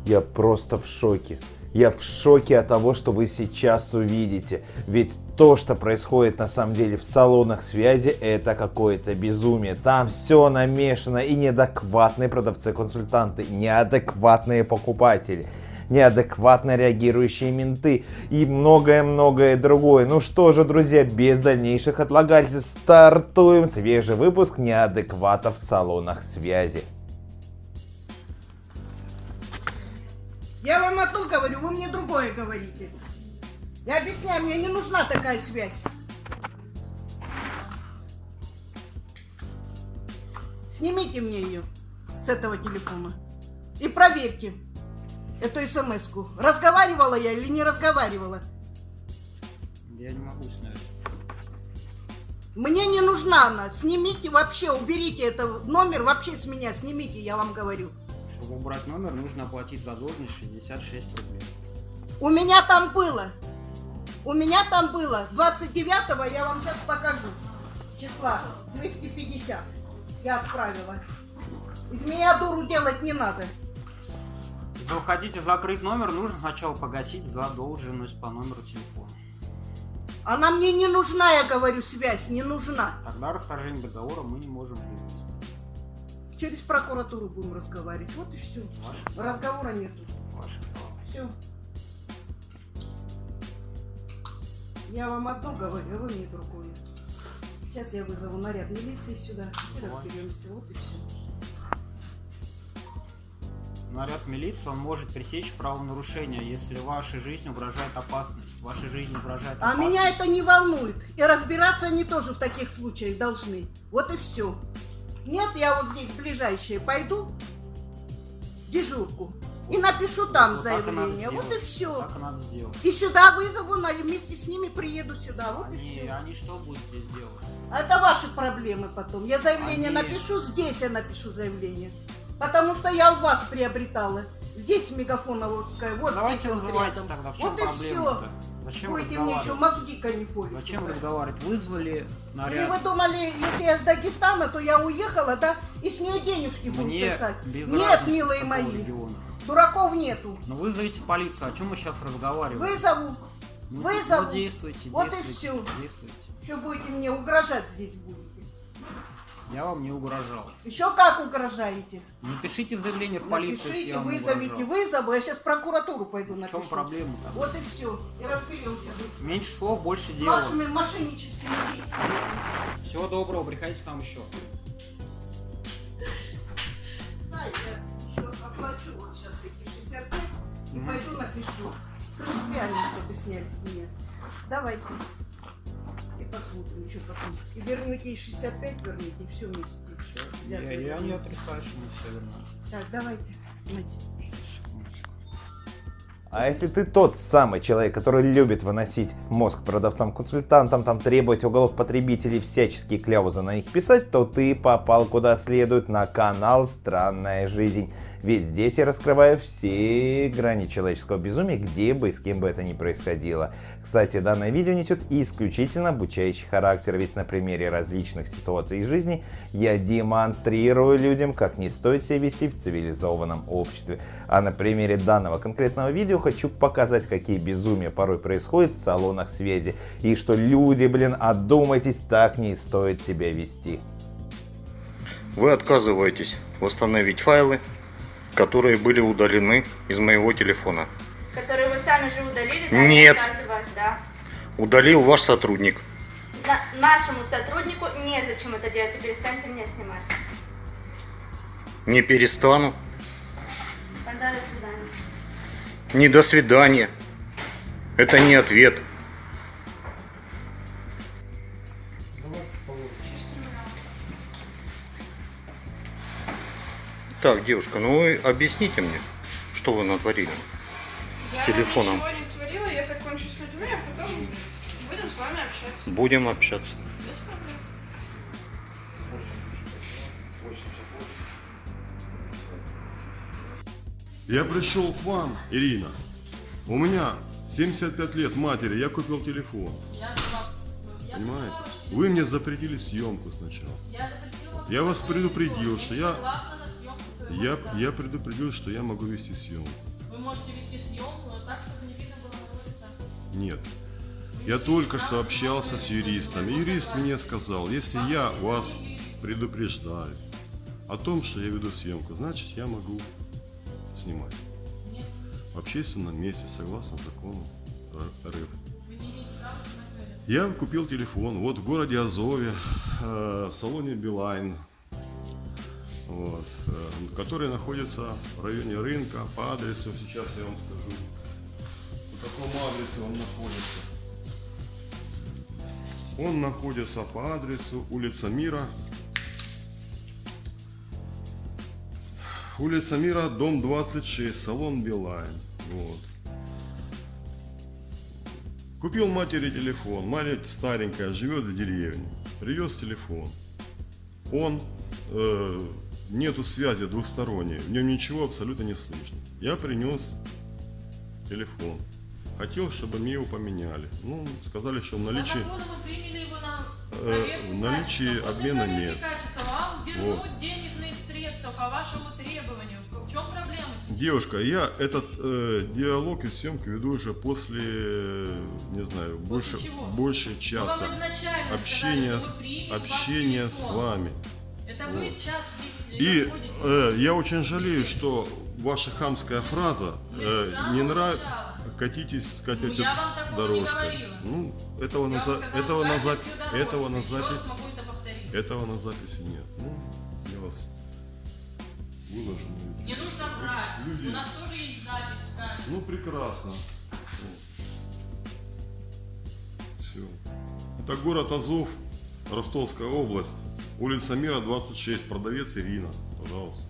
Я просто в шоке. Я в шоке от того, что вы сейчас увидите. Ведь то, что происходит на самом деле в салонах связи, это какое-то безумие. Там все намешано, и неадекватные продавцы-консультанты, неадекватные покупатели, неадекватно реагирующие менты и многое-многое другое. Ну что же, друзья, без дальнейших отлагательств стартуем свежий выпуск неадекватов в салонах связи. Я вам одно говорю, вы мне другое говорите. Я объясняю, мне не нужна такая связь. Снимите мне ее с этого телефона и проверьте эту смс-ку. Разговаривала я или не разговаривала? Я не могу снять. Мне не нужна она. Снимите вообще, уберите этот номер вообще с меня. Снимите, я вам говорю. Чтобы убрать номер, нужно оплатить задолженность 66 рублей. У меня там было. 29-го, я вам сейчас покажу. Числа 250 я отправила. Из меня дуру делать не надо. Если вы хотите закрыть номер, нужно сначала погасить задолженность по номеру телефона. Она мне не нужна, я говорю, связь не нужна. Тогда расторжение договора мы не можем произвести. Через прокуратуру будем разговаривать. Вот и все. Разговора нету. Ваше право. Все. Я вам одно говорю, а вы мне другое. Сейчас я вызову наряд милиции сюда. И разберемся. Вот и все. Наряд милиции, он может пресечь правонарушение, если вашей жизни угрожает опасность. Вашей жизни угрожает А опасность. меня это не волнует. И разбираться они тоже в таких случаях должны. Вот и все. Нет, я вот здесь ближайшие пойду в дежурку и напишу там Вот так и надо заявление. Вот и сделать. все. Так и надо сделать. И сюда вызову, вместе с ними приеду сюда. Вот и все. Они что будут здесь делать? Это ваши проблемы потом. Я заявление Они- напишу, здесь я напишу заявление. Потому что я у вас приобретала. Здесь мегафоновская, вот Давайте здесь вот вызывайте рядом. тогда. В чем Вот и все. проблема-то? Зачем Будете мне что, разговаривать? мозги канифолить? Зачем туда? разговаривать? Вызвали Или наряд. вы думали, если я с Дагестана, то я уехала, да, и с нее денежки будут Мне сосать? без Нет, разницы, милые с какого мои, региона. дураков нету. Ну вызовите полицию. О чем мы сейчас разговариваем? Вызову. Ну, вызову. ну, действуйте, Вот и действуйте, всё. действуйте. Что будете мне угрожать здесь будете? Я вам не угрожал. Еще как угрожаете? Напишите заявление в полицию, если Напишите, я вам вызовите, угрожал. вызову, я сейчас в прокуратуру пойду В напишу. чем проблема-то? Вот и все, и разберемся быстро. Меньше слов, больше С дела. вашими мошенническими действиями. Всего доброго, приходите к нам еще. Да, я еще оплачу вот сейчас эти 65 и пойду напишу. Принципиально, чтобы сняли с меня. Давайте. И посмотрим, что потом. И вернете и 65, вернете, и все вместе. Взятое Я не вернете. отрицаю, что мы все вернем. Так, давайте. Знаете. Секундочку. А если ты тот самый человек, который любит выносить мозг продавцам-консультантам, там требовать уголов потребителей, всяческие кляузы на них писать, то ты попал куда следует на канал «Странная жизнь». Ведь здесь я раскрываю все грани человеческого безумия, где бы и с кем бы это ни происходило. Кстати, данное видео несет исключительно обучающий характер, ведь на примере различных ситуаций из жизни я демонстрирую людям, как не стоит себя вести в цивилизованном обществе. А на примере данного конкретного видео хочу показать, какие безумия порой происходят в салонах связи. И что люди, одумайтесь, так не стоит себя вести. Вы отказываетесь восстановить файлы, которые были удалены из моего телефона. Которые вы сами же удалили, да? Нет. Я отказываюсь, да. Удалил ваш сотрудник. Нашему сотруднику незачем это делать, и перестаньте меня снимать. Не перестану. Тогда до свидания. Не до свидания. Это не ответ. Так, девушка, ну вы объясните мне, что вы натворили с телефоном. Я ничего не творила, я закончу с людьми, а потом будем с вами общаться. Будем общаться. Без проблем. Я пришел к вам, Ирина. У меня 75 лет матери, я купил телефон. Понимаете? Вы мне запретили съемку сначала. Я вас предупредил, что я Я предупредил, что я могу вести съемку. Вы можете вести съемку, но так, чтобы не видно было моего лица. Нет. Я только что общался с юристом. И юрист мне сказал, если я вас предупреждаю о том, что я веду съемку, значит я могу снимать. Нет, В общественном месте, согласно закону РФ. вы не имеете права снимать мое лицо. Я купил телефон, вот в городе Азове, в салоне Билайн, вот, который находится в районе рынка, по адресу, сейчас я вам скажу, по какому адресу он находится. Он находится по адресу улица Мира, дом 26, салон Билайн. Вот. Купил матери телефон, мать старенькая, живет в деревне, привез телефон. Он, нету связи двухсторонней, в нем ничего абсолютно не слышно. Я принес телефон. Хотел, чтобы мне его поменяли. Ну, сказали, что в По наличии, закону мы приняли его на в проверку наличии качества. После обмена проверки нет. качества вам вернут Вот. денежные средства по вашему требованию. В чем проблема? Девушка, я этот диалог и съемку веду уже после, не знаю, больше чего? Мы часа вам изначально общения, сказали, что мы примем общения ваш с телефон. вами. Это вы Вот. час 10 И находитесь. я очень жалею, что ваша хамская фраза Мы с самого не нравится. начала. Катитесь с катертью я вам такого не дорожкой. говорила. Ну, Я вам сказала, ставьте всю дорожку. этого на Еще записи. раз могу это повторить. Этого на записи нет. Ну, я вас выложу. на YouTube. Не нужно врать. Люди- У нас тоже есть запись. правильно? Ну, прекрасно. Все. Это город Азов, Ростовская область. Улица Мира, 26. Продавец Ирина. Пожалуйста.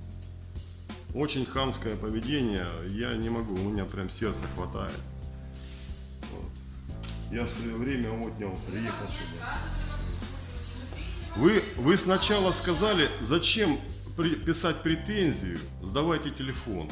Очень хамское поведение. Я не могу, у меня прям сердце хватает. Вот. Я в свое время отнял, приехал сюда. Вы сначала сказали, зачем писать претензию, сдавайте телефон.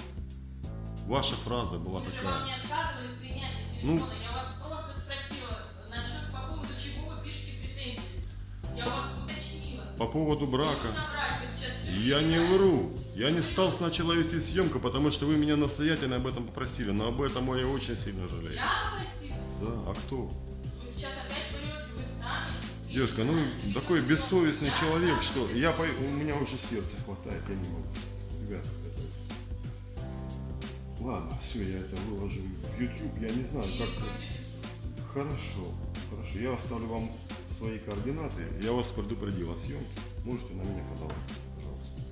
Ваша фраза была Мы же такая. вам не отказывали в принятии Ну. телефона. Я вас просто спросила, насчет по поводу чего вы пишете претензии. Я вас уточнила. По поводу Не брака. нужно врать, вы сейчас Я не вру. Я не стал сначала вести съемку, потому что вы меня настоятельно об этом попросили. Но об этом я очень сильно жалею. Я попросила. Да, а кто? Вы сейчас опять берете, вы сами. Девушка, ну такой бессовестный человек, что у меня уже сердце хватает, я не могу. Ребята, ладно, все, я это выложу в YouTube, я не знаю, как. Хорошо, я оставлю вам свои координаты, я вас предупредил о съемке, можете на меня подавать, пожалуйста.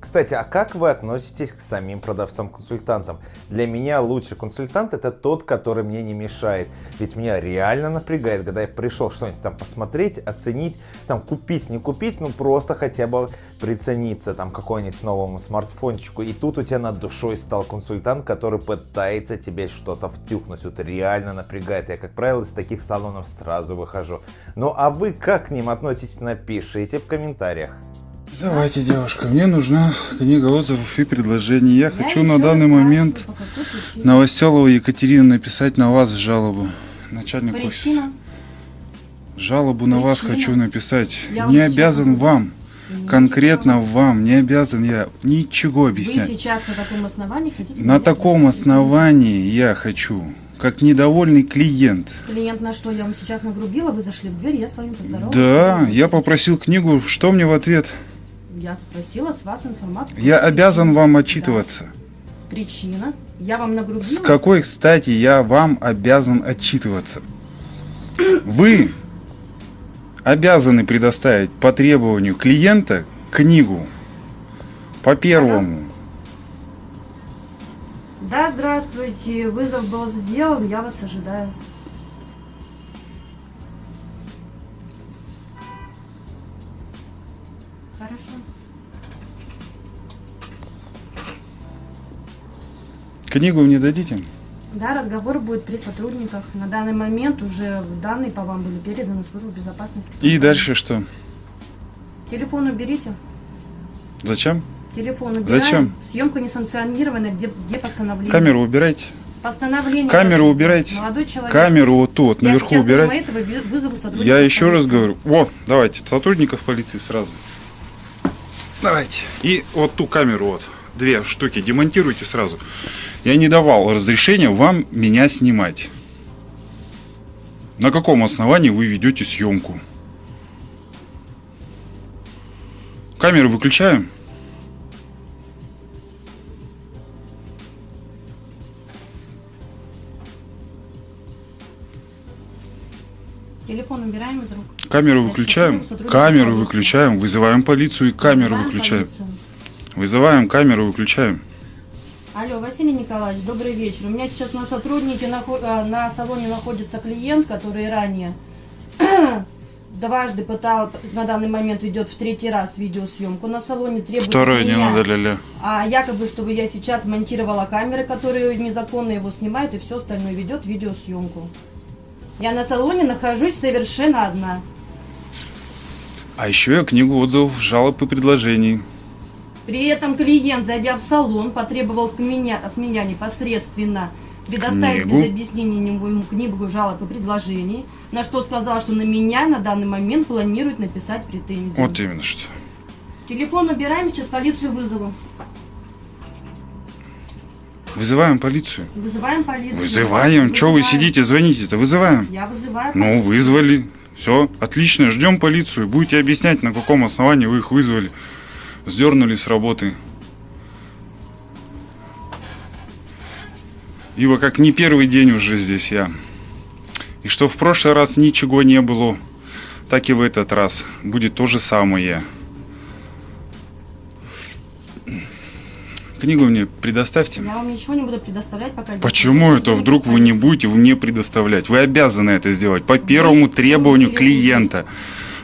Кстати, а как вы относитесь к самим продавцам-консультантам? Для меня лучший консультант — это тот, который мне не мешает. Ведь меня реально напрягает, когда я пришел что-нибудь там посмотреть, оценить, там купить, не купить, ну просто хотя бы прицениться там какой-нибудь новому смартфончику. И тут у тебя над душой стал консультант, который пытается тебе что-то втюхнуть. Вот реально напрягает. Я, как правило, из таких салонов сразу выхожу. Ну а вы как к ним относитесь? Напишите в комментариях. Давайте, девушка, мне нужна книга отзывов и предложений. Я хочу на данный момент Новоселову Екатерину написать на вас жалобу. Начальник офиса. Причина? Жалобу на вас Причина? хочу написать. Я Не вам обязан сейчас- вам, конкретно вам, не обязан я ничего Вы объяснять. сейчас на таком основании хотите? На таком основании я хочу, как недовольный клиент. Клиент на что? Я вам сейчас нагрубила, вы зашли в дверь, я с вами поздоровалась. Да, я попросил книгу, что мне в ответ? Я спросила с вас информацию. Я обязан вам отчитываться. Да. Причина? Я вам нагрубила? С какой стати я вам обязан отчитываться? Вы обязаны предоставить по требованию клиента книгу по первому. Да, здравствуйте. Вызов был сделан, я вас ожидаю. Хорошо. Книгу мне дадите? Да, разговор будет при сотрудниках. На данный момент уже данные по вам были переданы в службу безопасности. И дальше что? Телефон уберите. Зачем? Телефон убираем. Зачем? Съемка несанкционированная, где постановление? Камеру убирайте. Постановление. Камеру ваше. убирайте. Молодой человек. Камеру вот тут, Я наверху сейчас убирайте. помимо этого вызову сотрудников Я еще раз полиции. говорю. О, давайте, сотрудников полиции сразу. Давайте. И вот ту камеру, вот, 2 штуки демонтируйте сразу. Я не давал разрешения вам меня снимать. На каком основании вы ведете съемку? Камеру выключаем. Телефон убираем из рук. Камеру выключаем. Камеру выключаем. Вызываем полицию и камеру Вызываем выключаем. полицию. Вызываем камеру, выключаем. Алло, Василий Николаевич, добрый вечер. У меня сейчас на сотруднике на салоне находится клиент, который ранее дважды пытал, на данный момент идет в 3-й раз видеосъемку на салоне, требует Второе, от не меня, надо, ля-ля. а якобы, чтобы я сейчас монтировала камеры, которые незаконно его снимают, и все остальное ведет видеосъемку. Я на салоне нахожусь совершенно одна. А еще я книгу отзывов, жалоб и предложений. При этом клиент, зайдя в салон, потребовал от меня непосредственно предоставить Книгу. без объяснений ему книгу жалоб и предложений, на что сказал, что на меня на данный момент планирует написать претензию. Вот именно что. Телефон убираем, сейчас полицию вызову. Вызываем полицию. Вызываем полицию. Вызываем. Че вы сидите, звоните-то? Вызываем. Я вызываю. Ну, вызвали. Все, отлично, ждем полицию. Будете объяснять, на каком основании вы их вызвали. Сдернули с работы. Ибо как не первый день уже здесь я. И что в прошлый раз ничего не было, так и в этот раз будет то же самое. Книгу мне предоставьте. Я вам ничего не буду предоставлять, пока... Почему это вдруг вы не будете мне предоставлять? Вы обязаны это сделать по первому требованию клиента.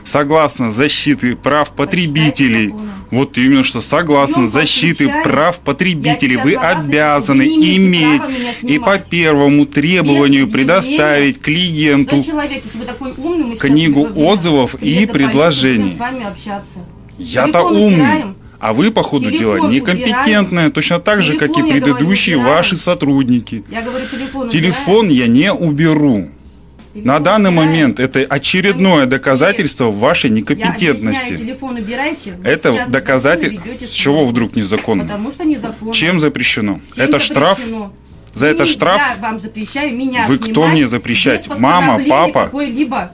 Согласно защиты прав потребителей. Вот именно что, согласно защиты прав потребителей, вы обязаны иметь и по первому требованию предоставить клиенту книгу отзывов и предложений. Я-то умный. А вы, по ходу дела, некомпетентная, точно так же, как и предыдущие ваши сотрудники. Телефон я не уберу. На данный момент это очередное доказательство вашей некомпетентности. Телефон убирайте. Это доказательство. С чего вдруг незаконно? Потому что незаконно. Чем запрещено? Всем Это штраф? запрещено. За это штраф? Я вам запрещаю меня Вы снимать кто мне запрещать? без Мама, постановления папа? какой-либо.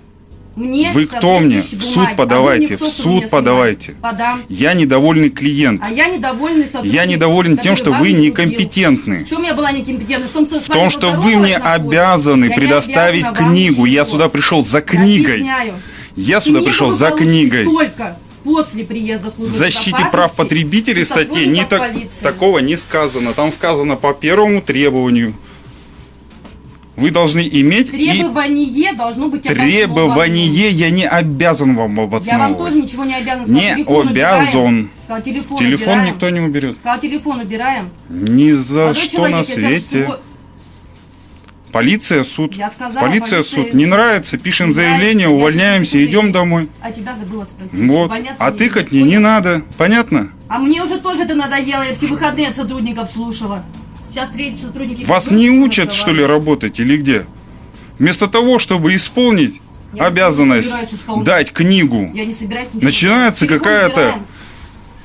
Мне Вы кто мне? В соответствующей суд бумаги. подавайте, А вы в никто, чтобы суд меня подавайте. снимать. Подам. Я недовольный клиент. А я недовольный сотрудник. Я недоволен тем, что вы некомпетентны. В чем я была некомпетентна? В том, что вы мне обязаны предоставить книгу. Я сюда пришел за книгой. Я сюда пришел за книгой. Только после приезда службы В защите прав потребителей статье такого не сказано. Там сказано по первому требованию. Вы должны иметь требование должно быть требование я не обязан вам обосновывать. Я вам тоже ничего не обязан. Не обязан. Сказал, телефон никто не уберет. Сказал, телефон убираем. Ни за Молодой что человек, на свете. Полиция, суд. Я сказала, полиция, суд. Не нравится, пишем заявление, увольняемся, идем домой. А тебя забыла спросить. Вот. А тыкать мне не надо. Понятно? А мне уже тоже это надоело. Я все выходные от сотрудников слушала. Сейчас приедут сотрудники. Вас не учат, что ли, работать или где? Вместо того, чтобы исполнить обязанность дать книгу, я не собираюсь ничего. Начинается какая-то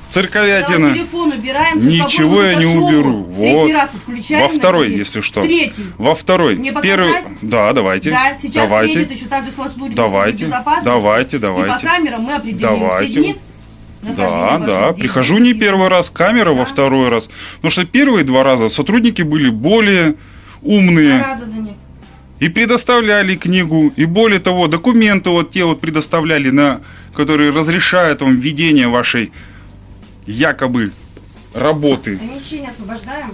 цирковятина. Телефон убираем, ничего я не уберу. Вот. Раз отключаем, во второй, если что. Третий. Во второй. Мне первый. Да, давайте. Да, сейчас давайте. приедет еще также служба давайте. безопасности. Давайте. И по камерам мы определим давайте. все дни. Да. Прихожу не первый раз, камера во второй раз. Потому что первые 2 раза сотрудники были более умные. Рада за них. И предоставляли книгу. И более того, документы вот те вот предоставляли, которые разрешают вам введение вашей якобы работы. Помещение освобождаем.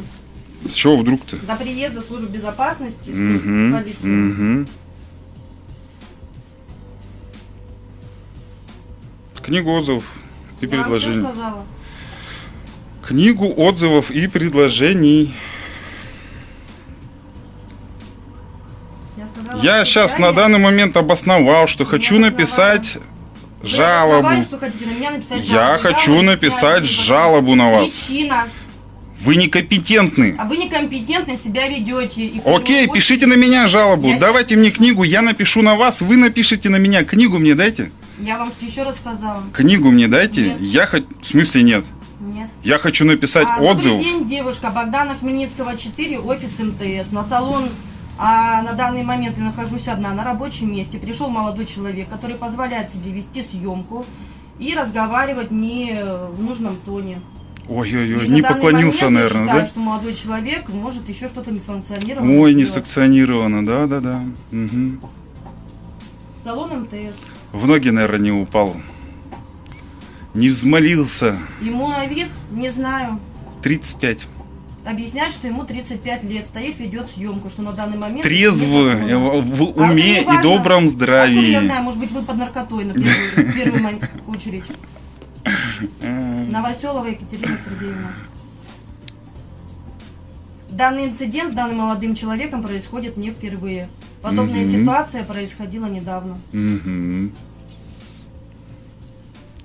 С чего вдруг-то? До приезда службы безопасности, полиции. Книгу отзывов и предложений. Вам что сказала? Книгу отзывов и предложений. Я сейчас на данный момент обосновал, что хочу написать жалобу. Я хочу написать жалобу на вас. Причина. Вы некомпетентны. А вы некомпетентно себя ведете. Окей, пишите на меня жалобу. Давайте мне книгу, я напишу на вас, вы напишите на меня. Книгу мне дайте. Я вам еще раз сказала. Книгу мне дайте. Нет. Я хочу... В смысле нет? Нет. Я хочу написать отзыв. Добрый день, девушка. Богдана Хмельницкого, 4, офис МТС. На салон, на данный момент я нахожусь одна на рабочем месте. Пришел молодой человек, который позволяет себе вести съемку и разговаривать не в нужном тоне. Ой-ой-ой, И не на данный поклонился, момент наверное, я считаю, да? что молодой человек может еще что-то несанкционированное Ой, не сделать. санкционировано, да-да-да. Угу. Салон МТС. В ноги, наверное, не упал. Не взмолился. Ему на вид, не знаю, 35. объясняет, что ему 35 лет, стоит, ведет съемку, что на данный момент... Трезво, незаконно. в А уме это не и важно. добром Откуда я здравии. знаю, может быть, вы под наркотой в первую очередь. Новоселова Екатерина Сергеевна. Данный инцидент с данным молодым человеком происходит не впервые. Подобная ситуация происходила недавно. Мгм.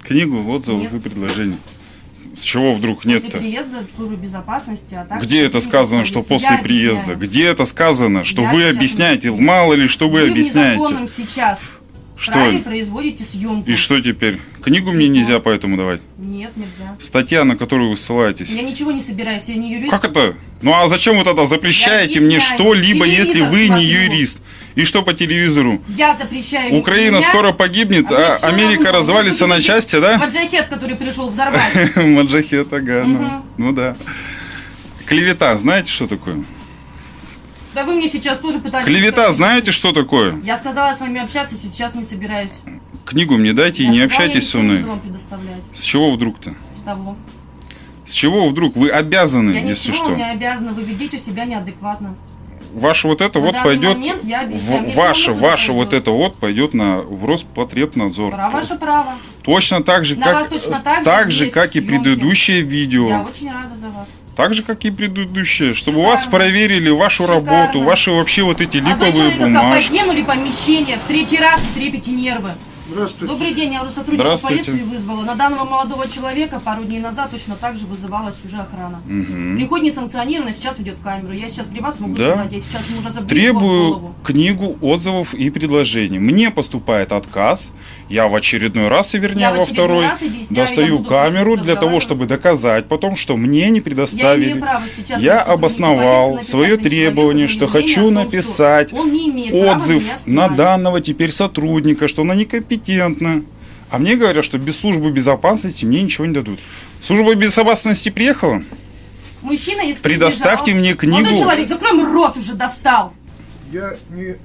Книгу отзывов Нет. и предложений. С чего вдруг После нет-то? приезда в службу безопасности, а также... Где это сказано, что после Я приезда? объясняю. Где это сказано, что Я вы сейчас объясняете? объясняю. Мало ли, что вы Вы в объясняете. незаконном сейчас Что? праве производите съемку. И что теперь? Книгу мне нельзя поэтому давать? Нет, нельзя. Статья, на которую вы ссылаетесь. Я ничего не собираюсь, я не юрист. Как это? Ну а зачем вы тогда запрещаете Я мне объясняю. что-либо, если Телевизор вы не смотрю. юрист? И что по телевизору? Я запрещаю... Украина меня, скоро погибнет, а вы а всё Америка равно. развалится Вы на будете части, да? Маджахет, который пришел взорвать. Маджахет, ага, Мгм. ну да. Клевета, знаете, что такое? Да вы мне сейчас тоже пытались... Клевета, сказать. знаете, что такое? Я сказала с вами общаться, сейчас не собираюсь. Книгу мне дайте и Я не сказала, общайтесь я со ничего не мной. буду вам предоставлять. С чего вдруг-то? С того. С чего вдруг? Вы обязаны, Я если ничего что. не обязана, вы ведите себя неадекватно. Ваше вот это На вот данный пойдет, момент я объясняю, мне ваше всё равно вот пойдет. это вот пойдет в Роспотребнадзор. Ваше право. Точно так же, На вас точно так же есть как и съемки. предыдущее Я видео. очень рада за вас. Так же, как и предыдущее. Чтобы Шикарно. у вас проверили вашу Шикарно. работу, ваши вообще вот эти Молодой липовые человек сказал, бумажки. покинули помещение в 3-й раз и трепете нервы. Здравствуйте. Добрый день, я уже сотрудников Здравствуйте. полиции вызвала. На данного молодого человека пару дней назад точно так же вызывалась уже охрана. Мгм. Приходит несанкционированно, сейчас ведет камеру. Я сейчас при вас могу Да. сказать, я сейчас ему уже забью Требую голову. книгу отзывов и предложений. Мне поступает отказ. Я в очередной раз, и вернее Я в во очередной второй, раз объясняю, я достаю буду камеру для того, разговаривать. чтобы доказать потом, что мне не Я предоставили. имею право сейчас Я сотруднику обосновал полиции свое написать на требование, человека что заявление хочу о том, написать что он не имеет права отзыв меня на снимать. данного теперь сотрудника, что она некомпетентна. А мне говорят, что без службы безопасности мне ничего не дадут. Служба безопасности приехала? Мужчина из Предоставьте мне книгу. Молодой человек, закрой мой рот, уже достал. Я не...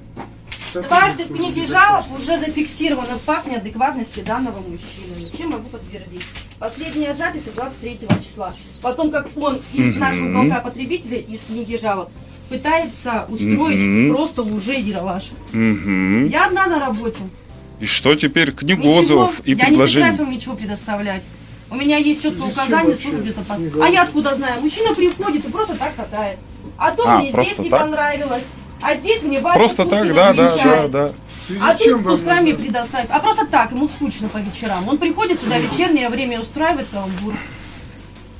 Дважды в книге жалоб уже зафиксирован факт неадекватности данного мужчины. Чем могу подтвердить? Последняя запись 23 числа. Потом, как он из нашего уголка потребителя, из книги жалоб, пытается устроить просто уже яролаж. Мгм. Я одна на работе. И что теперь? Книгу Ничего, отзывов и я не предложений. собираюсь вам ничего предоставлять. У меня есть четкое Зачем указание вообще службы безопасности. книга А я откуда знаю? Мужчина приходит и просто так катает. А то А, мне здесь просто не так? понравилось. А здесь мне Вася Просто так, Пупкина да, да, замечает. да, да. А тут пускай мне предоставит. А просто так, ему скучно по вечерам. Он приходит сюда в вечернее время и устраивает каламбур.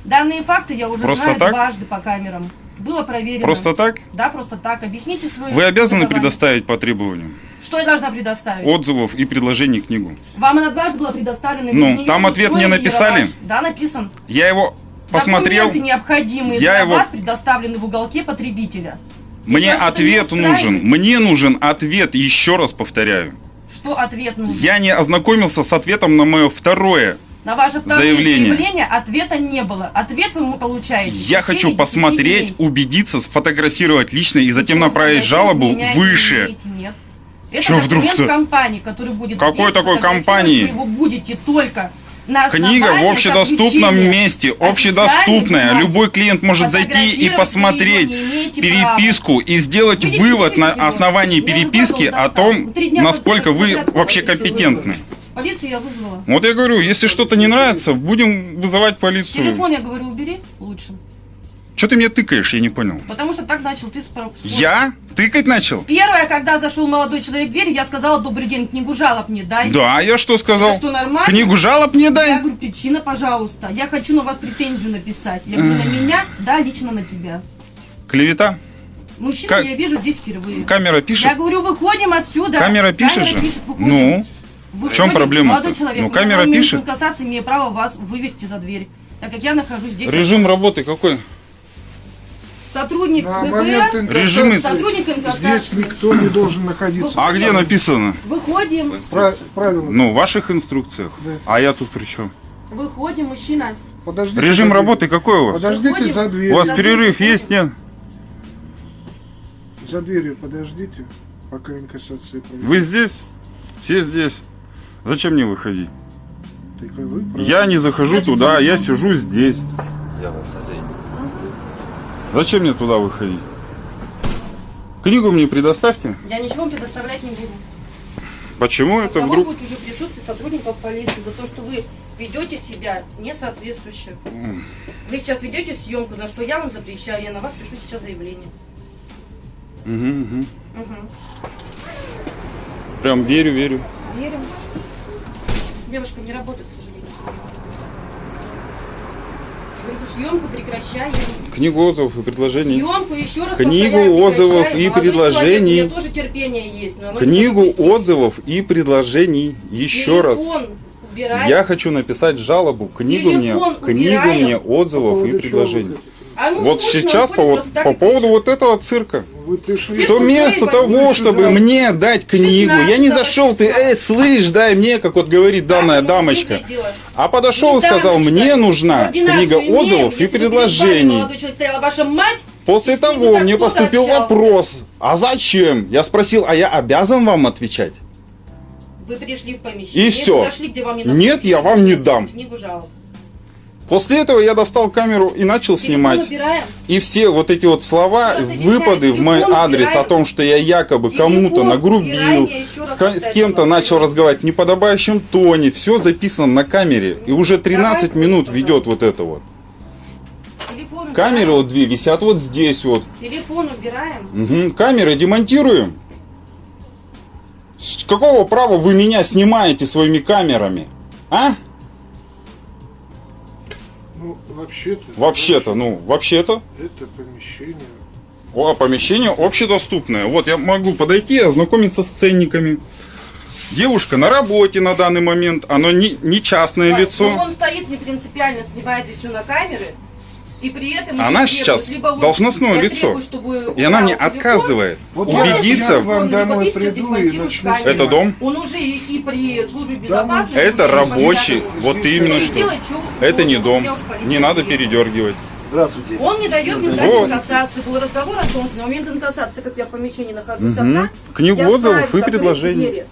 Данные факты я уже Просто знаю так? дважды по камерам. Было проверено. Просто так? Да, просто так. Объясните свой... Вы обязаны требование. предоставить по требованию Что я должна предоставить? отзывов и предложений книгу. Вам она дважды была предоставлена. Ну, вы не там ответ мне устроили написали? яролаж. Да, написан. Я его посмотрел. Документы необходимые Я для его- вас предоставлены в уголке потребителя. Мне Если что-то не ответ нужен. устраивает, Мне нужен ответ, еще раз повторяю. Что ответ нужен? Я не ознакомился с ответом на мое второе. На ваше второе заявление. заявление ответа не было. Ответ вы получаете. Я в хочу течение 10 посмотреть, дней. убедиться, сфотографировать лично и затем Ничего направить фотографировать жалобу меня не выше. имеете, нет. Это Чё документ вдруг-то? компании, который будет Какой здесь такой фотографировать, компании? Вы его будете только на Книга в основании общедоступном заключения месте, официальной общедоступная. бумаги. Любой клиент может зайти и Фотографировать посмотреть вы его не имеете переписку и сделать Видите, вывод на видите, вот. основании Я уже переписки потом о том, достала. 3 дня насколько после вы этого вообще полицию компетентны. Полицию я вызвала. Вот я говорю, если что-то не нравится, будем вызывать полицию. Телефон, я говорю, убери лучше. Что ты мне тыкаешь, я не понял. Потому что так начал ты Я? Тыкать начал? Первое, когда зашел молодой человек в дверь, я сказала: добрый день, книгу жалоб мне дай. Да, я что сказал? Это что, нормально? Книгу жалоб не Я дай? говорю, причина, пожалуйста. Я хочу на вас претензию написать. Я говорю, на меня, да, лично на тебя. Клевета? Мужчину Как- я вижу здесь впервые. Камера Я пишет? говорю, выходим отсюда. Камера пишет же? выходим. Ну? В чем проблема? Молодой человек, Ну, у меня камера на момент пишет. кассации имею право вас вывести за дверь, так как я нахожусь здесь. Режим работы какой? Сотрудник На момент КП, инкассации Режимы- сотрудник здесь инкассации. никто не должен находиться. А где написано? Выходим, Правильно. Ну, в ваших инструкциях. Да. А я тут при чем? выходим, мужчина. Подождите. Режим за работы какой у вас? Подождите Выходим. за У дверью. вас За перерыв дверью есть, нет? За дверью подождите, пока инкассация пройдет. Вы здесь? Все здесь. Зачем мне выходить? Так, а вы правы. Я не захожу туда, я сижу здесь. Зачем мне туда выходить? Книгу мне предоставьте. Я ничего вам предоставлять не буду. Почему это Разговор вдруг? будет уже в присутствии сотрудников полиции за то, что вы ведете себя несоответствующе. Вы сейчас ведете съемку, за что я вам запрещаю, я на вас пишу сейчас заявление. Мгм. Угу. Прям верю. Верим. Девушка не работает, к сожалению. Говорю, съемку прекращаем. Книгу отзывов и предложений. Съемку еще раз Книгу повторяю, отзывов прекращаем. и Молодой предложений. человек, у меня тоже терпение есть. Но оно не Книгу может быть. отзывов и предложений. Еще раз. Телефон убираем. Я хочу написать жалобу. Книгу Телефон убираем. мне отзывов По и поводу предложений. чего вы А ну, Вот скучно, сейчас он по, ходит просто так по и поводу пишет. вот этого цирка. Вы пришли. Все Что вместо пустые того, больницы, чтобы да. мне дать книгу, я не 16 зашел, ты, числа. слышь, дай мне, как вот говорит данная Так, дамочка. ну, дело. А подошел и Недавно сказал, читали. мне нужна Координацию книга имеем. отзывов и Если бы перед вами предложений. молодой человек стояла ваша мать, После если бы того так мне кто-то поступил общался. вопрос, а зачем? Я спросил, а я обязан вам отвечать? Вы пришли в помещение, И всё. зашли, где вам не Нет, я вам не дам. Книгу жалоб. После этого я достал камеру и начал Телефон снимать. убираем. И все вот эти вот слова, Просто выпады в мой телефон адрес убираем. о том, что я якобы Телефон кому-то убираем, нагрубил, я еще раз с повторяю, кем-то вам начал говорю. разговаривать в неподобающем тоне, все записано на камере. И уже 13 Давайте, минут пожалуйста. ведет вот это вот. Телефон Камеры убираем. вот две висят вот здесь вот. Телефон убираем. Мгм. Камеры демонтируем. С какого права вы меня снимаете своими камерами? А? Ну, вообще-то. Вообще-то. Это помещение. Помещение общедоступное. Вот я могу подойти и ознакомиться с ценниками. Девушка на работе на данный момент, оно не частное Да, лицо. но он стоит не принципиально, снимает здесь все на камеры. И при этом Она еще сейчас требует, либо вы- должностное я лицо. требую, чтобы И она мне убрал телефон. отказывает Вот убедиться. я вам Либо домой вы сейчас приду и демонтируете начну камеру. Это дом? Он уже и при службе Да, безопасности. Это уже рабочий, постоянно. вот именно Вы что. сделайте, что Это угодно, не у дом. меня уж полиция Не надо приедет. передергивать. Здравствуйте. Он не дает мне сдать Вот. инкассацию. Был разговор о том, что на момент инкассации, так как я в помещении нахожусь Мгм. одна, Книгу я отзывов вправе и закрыть предложений. двери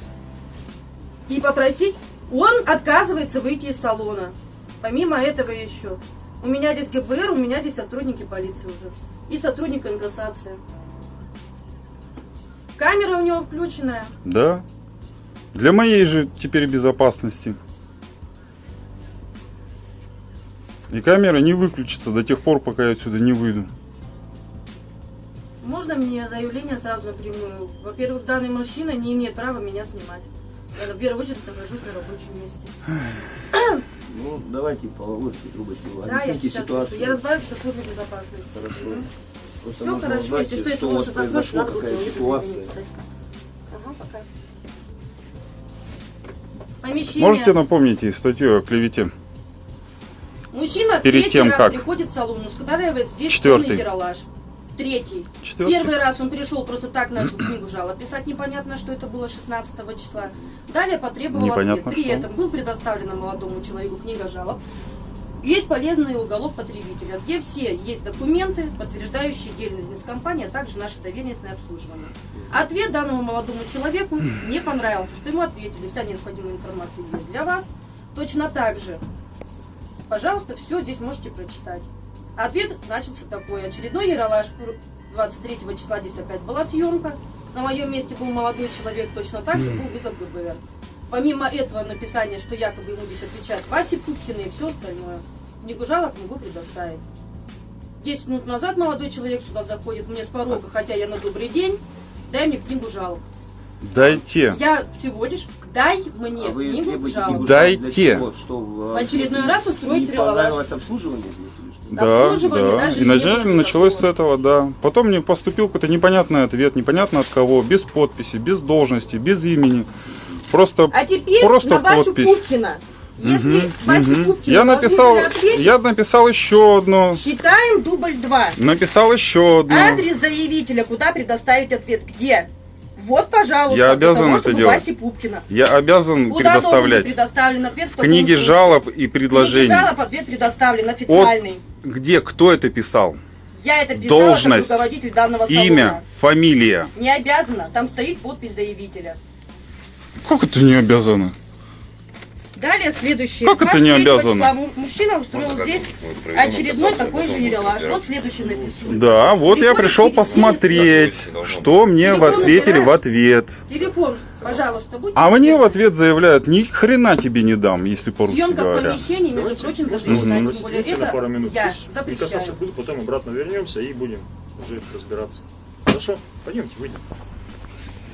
и попросить, он отказывается выйти из салона. Помимо этого еще. У меня здесь ГБР, у меня здесь сотрудники полиции уже. И сотрудник инкассации. Камера у него включенная. Да. Для моей же теперь безопасности. И камера не выключится до тех пор, пока я отсюда не выйду. Можно мне заявление сразу напрямую? Во-первых, данный мужчина не имеет права меня снимать. Я в первую очередь нахожусь на рабочем месте. Ну, давайте положите трубочку, Да, я объясните сейчас ситуацию. Я разбираюсь в службе безопасности. Хорошо. Просто Все нужно хорошо, узнать, если что, если что у лучше вас закончить, произошло, надо будет какая говорить, ситуация. извините. Ага, пока. Помещение. Можете напомнить и статью о клевете? Мужчина перед третий тем, раз как? приходит в салон, устраивает здесь Четвертый. полный яролаж. Третий. Четвертый. Первый раз он пришел просто так, начал книгу жалоб писать, непонятно, что это было 16 числа. Далее потребовал Непонятно ответ. При что. этом был предоставлена молодому человеку книга жалоб. Есть полезный уголок потребителя, где все есть документы, подтверждающие деятельность компании, а также наше доверенностное обслуживание. Ответ данному молодому человеку не понравился, что ему ответили, вся необходимая информация есть для вас. Точно так же, пожалуйста, все здесь можете прочитать. Ответ значится такой: очередной яролаж 23 числа, здесь опять была съемка. На моем месте был молодой человек, точно так же был вызов ГБР. Помимо этого написания, что якобы ему здесь отвечает Вася Пупкина и все остальное, книгу жалоб могу предоставить. 10 минут назад молодой человек сюда заходит мне с порога, хотя я на добрый день, дай мне книгу жалоб. Дайте. Я всего лишь, дай мне А вы книгу требуете жалоб. книгу Дайте. жалоб для чего? Что, В очередной раз устроить не релаш. понравилось обслуживание здесь или что? Да, Обслуживание да. даже И не было началось с такого. этого, да. Потом мне поступил какой-то непонятный ответ, непонятно от кого, без подписи, без должности, без имени. Просто, А теперь просто на Васю подпись. Пупкина. Если Васю Пупкина Я написал, должны были ответить, я написал еще одно. считаем дубль 2. Написал еще одно. Адрес заявителя, куда предоставить ответ, где? Вот, пожалуйста, Я обязан потому, это чтобы делать. Васе Пупкина. Я обязан Куда должен быть предоставлять предоставлен ответ? В каком книги случае? жалоб и В книге предложений. жалоб ответ предоставлен официальный. Где, кто это писал? Я это писала Должность, как руководитель данного салона. имя, фамилия. Не обязана, там стоит подпись заявителя. Как это не обязано? Далее следующее. Как это не 23 обязано? числа мужчина устроил здесь очередной такой же ералаш. Вот следующее написано. Да, вот я Приходит пришел телефон. посмотреть, что мне в ответили в ответ. Телефон, пожалуйста, будьте. А мне в ответ заявляют, ни хрена тебе не дам, если по-русски Съемка в говоря. помещении, между прочим, запрещена. Тем более на пару это минут. я Пусть запрещаю. инкассация будет, потом обратно вернемся и будем уже разбираться. Хорошо? Пойдемте, выйдем.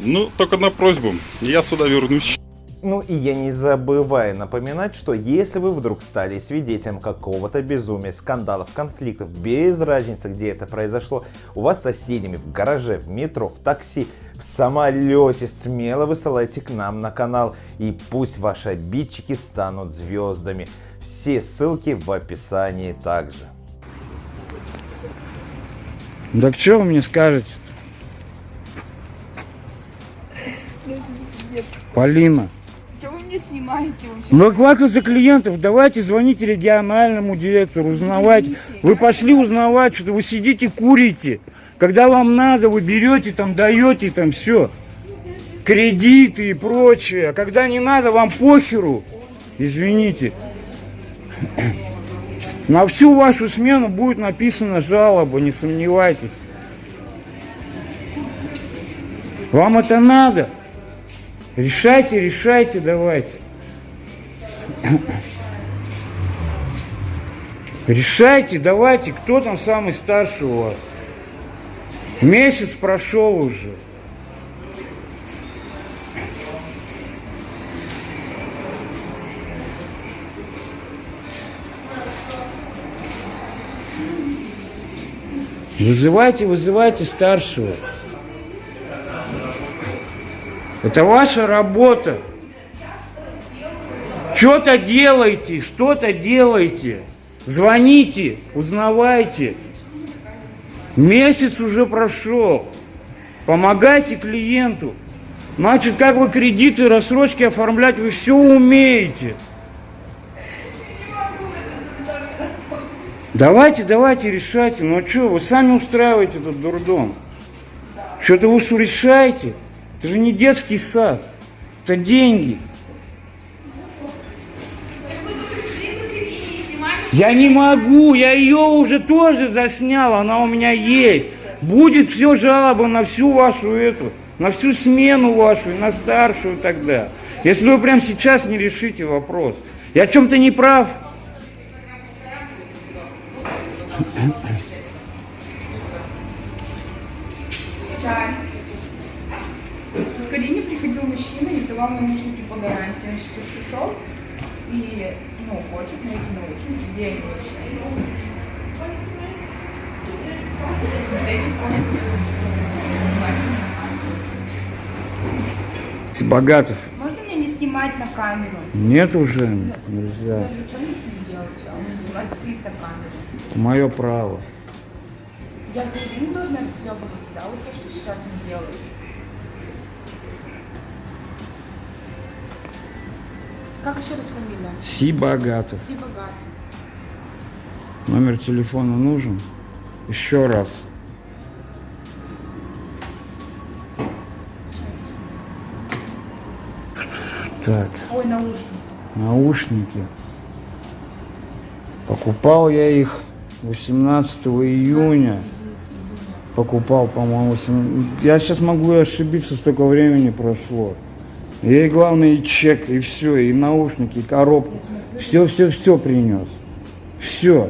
Ну, только на просьбу, я сюда вернусь. Ну и я не забываю напоминать, что если вы вдруг стали свидетелем какого-то безумия, скандалов, конфликтов, без разницы, где это произошло, у вас с соседями в гараже, в метро, в такси, в самолете, смело высылайте к нам на канал, и пусть ваши обидчики станут звездами. Все ссылки в описании также. Так что вы мне скажете? Полина. Что вы мне снимаете вообще? Ну как за клиентов? Давайте звоните региональному директору, узнавайте. Вы пошли узнавать, что вы сидите, курите. Когда вам надо, вы берете, там даете, там все. Кредиты и прочее. А когда не надо, вам похеру. Извините. На всю вашу смену будет написана жалоба, не сомневайтесь. Вам это надо? Решайте, решайте, давайте. Решайте, давайте, кто там самый старший у вас? Месяц прошел уже. Вызывайте, вызывайте старшего. Это ваша работа. Что-то делайте, что-то делайте. Звоните, узнавайте. Месяц уже прошел. Помогайте клиенту. Значит, как вы кредиты, рассрочки оформлять, вы все умеете. Давайте, давайте, решайте. Ну что, вы сами устраиваете этот дурдом. Что-то вы решаете. Это же не детский сад. Это деньги. Я не могу, я ее уже тоже заснял, она у меня есть. Будет все жалоба на всю вашу эту, на всю смену вашу, и на старшую тогда. Если вы прямо сейчас не решите вопрос. Я в чем-то не прав. К Арине приходил мужчина и давал наушники по гарантии. Он сейчас пришел и, хочет найти наушники. Где они вообще? Богатов. Можно мне не снимать на камеру? Нет уже, нельзя. Я что мне с ним делать? А он называет стоит на камеру. Это мое право. Я за Ирину должна расхлебываться, да, вот то, что сейчас он делает. Как еще раз фамилия? Си Богатов. Си Богатов. Номер телефона нужен? Еще раз. Так. Ой, наушники. Наушники. Покупал я их 18 июня. Покупал, по-моему, 18... Я сейчас могу и ошибиться, столько времени прошло. Ей главное и чек, и все, и наушники, и коробку. Все принес. Все.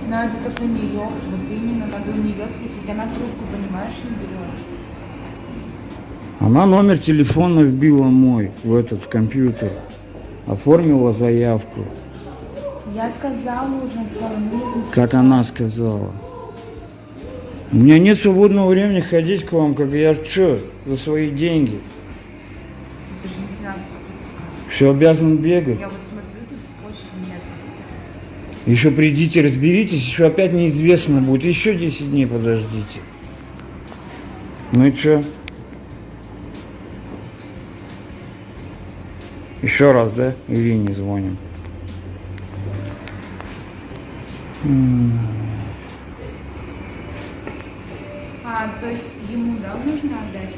Надо так у нее, вот именно надо у нее спросить. Она трубку, понимаешь, не берет. Она номер телефона вбила мой в компьютер. Оформила заявку. Я сказала уже, нужно. Как она сказала. У меня нет свободного времени ходить к вам, как я что, за свои деньги. Все обязан бегать. Я вот смотрю, тут почты нет. Еще придите, разберитесь, еще опять неизвестно будет. Еще 10 дней подождите. Ну и что? Еще раз, да? Ирине звоним. То есть ему, да, нужно отдать?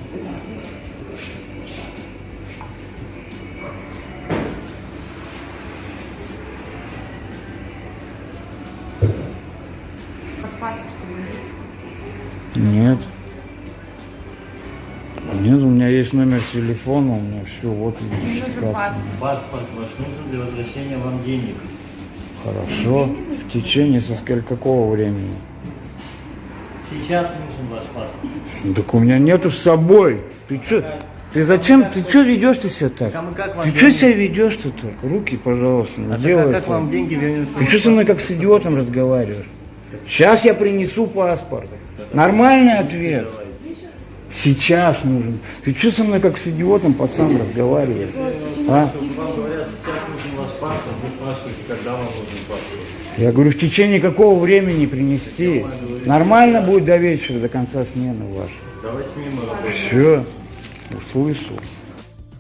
Паспорт есть? Нет. Нет, у меня есть номер телефона, у меня все, вот идентификация. Паспорт ваш нужен для возвращения вам денег. Хорошо. В течение какого времени? Сейчас нужен ваш паспорт. Так у меня нету с собой. Ты что? Ты зачем? Ты что ведешь-то себя так? А мы как вам Ты деньги? что себя ведешь-то так? Руки, пожалуйста, не делай как так. вам деньги вернутся? Ты что со мной как с идиотом разговариваешь? Сейчас я принесу паспорт. Нормальный ответ. Сейчас нужен. Ты что со мной как с идиотом, пацан, разговариваешь? А? Вам говорят, сейчас нужен ваш паспорт, вы спрашиваете, когда вам нужен паспорт. Я говорю, в течение какого времени принести? Нормально будет до вечера, до конца смены вашей. До 8 мы работаем. Все, услышал.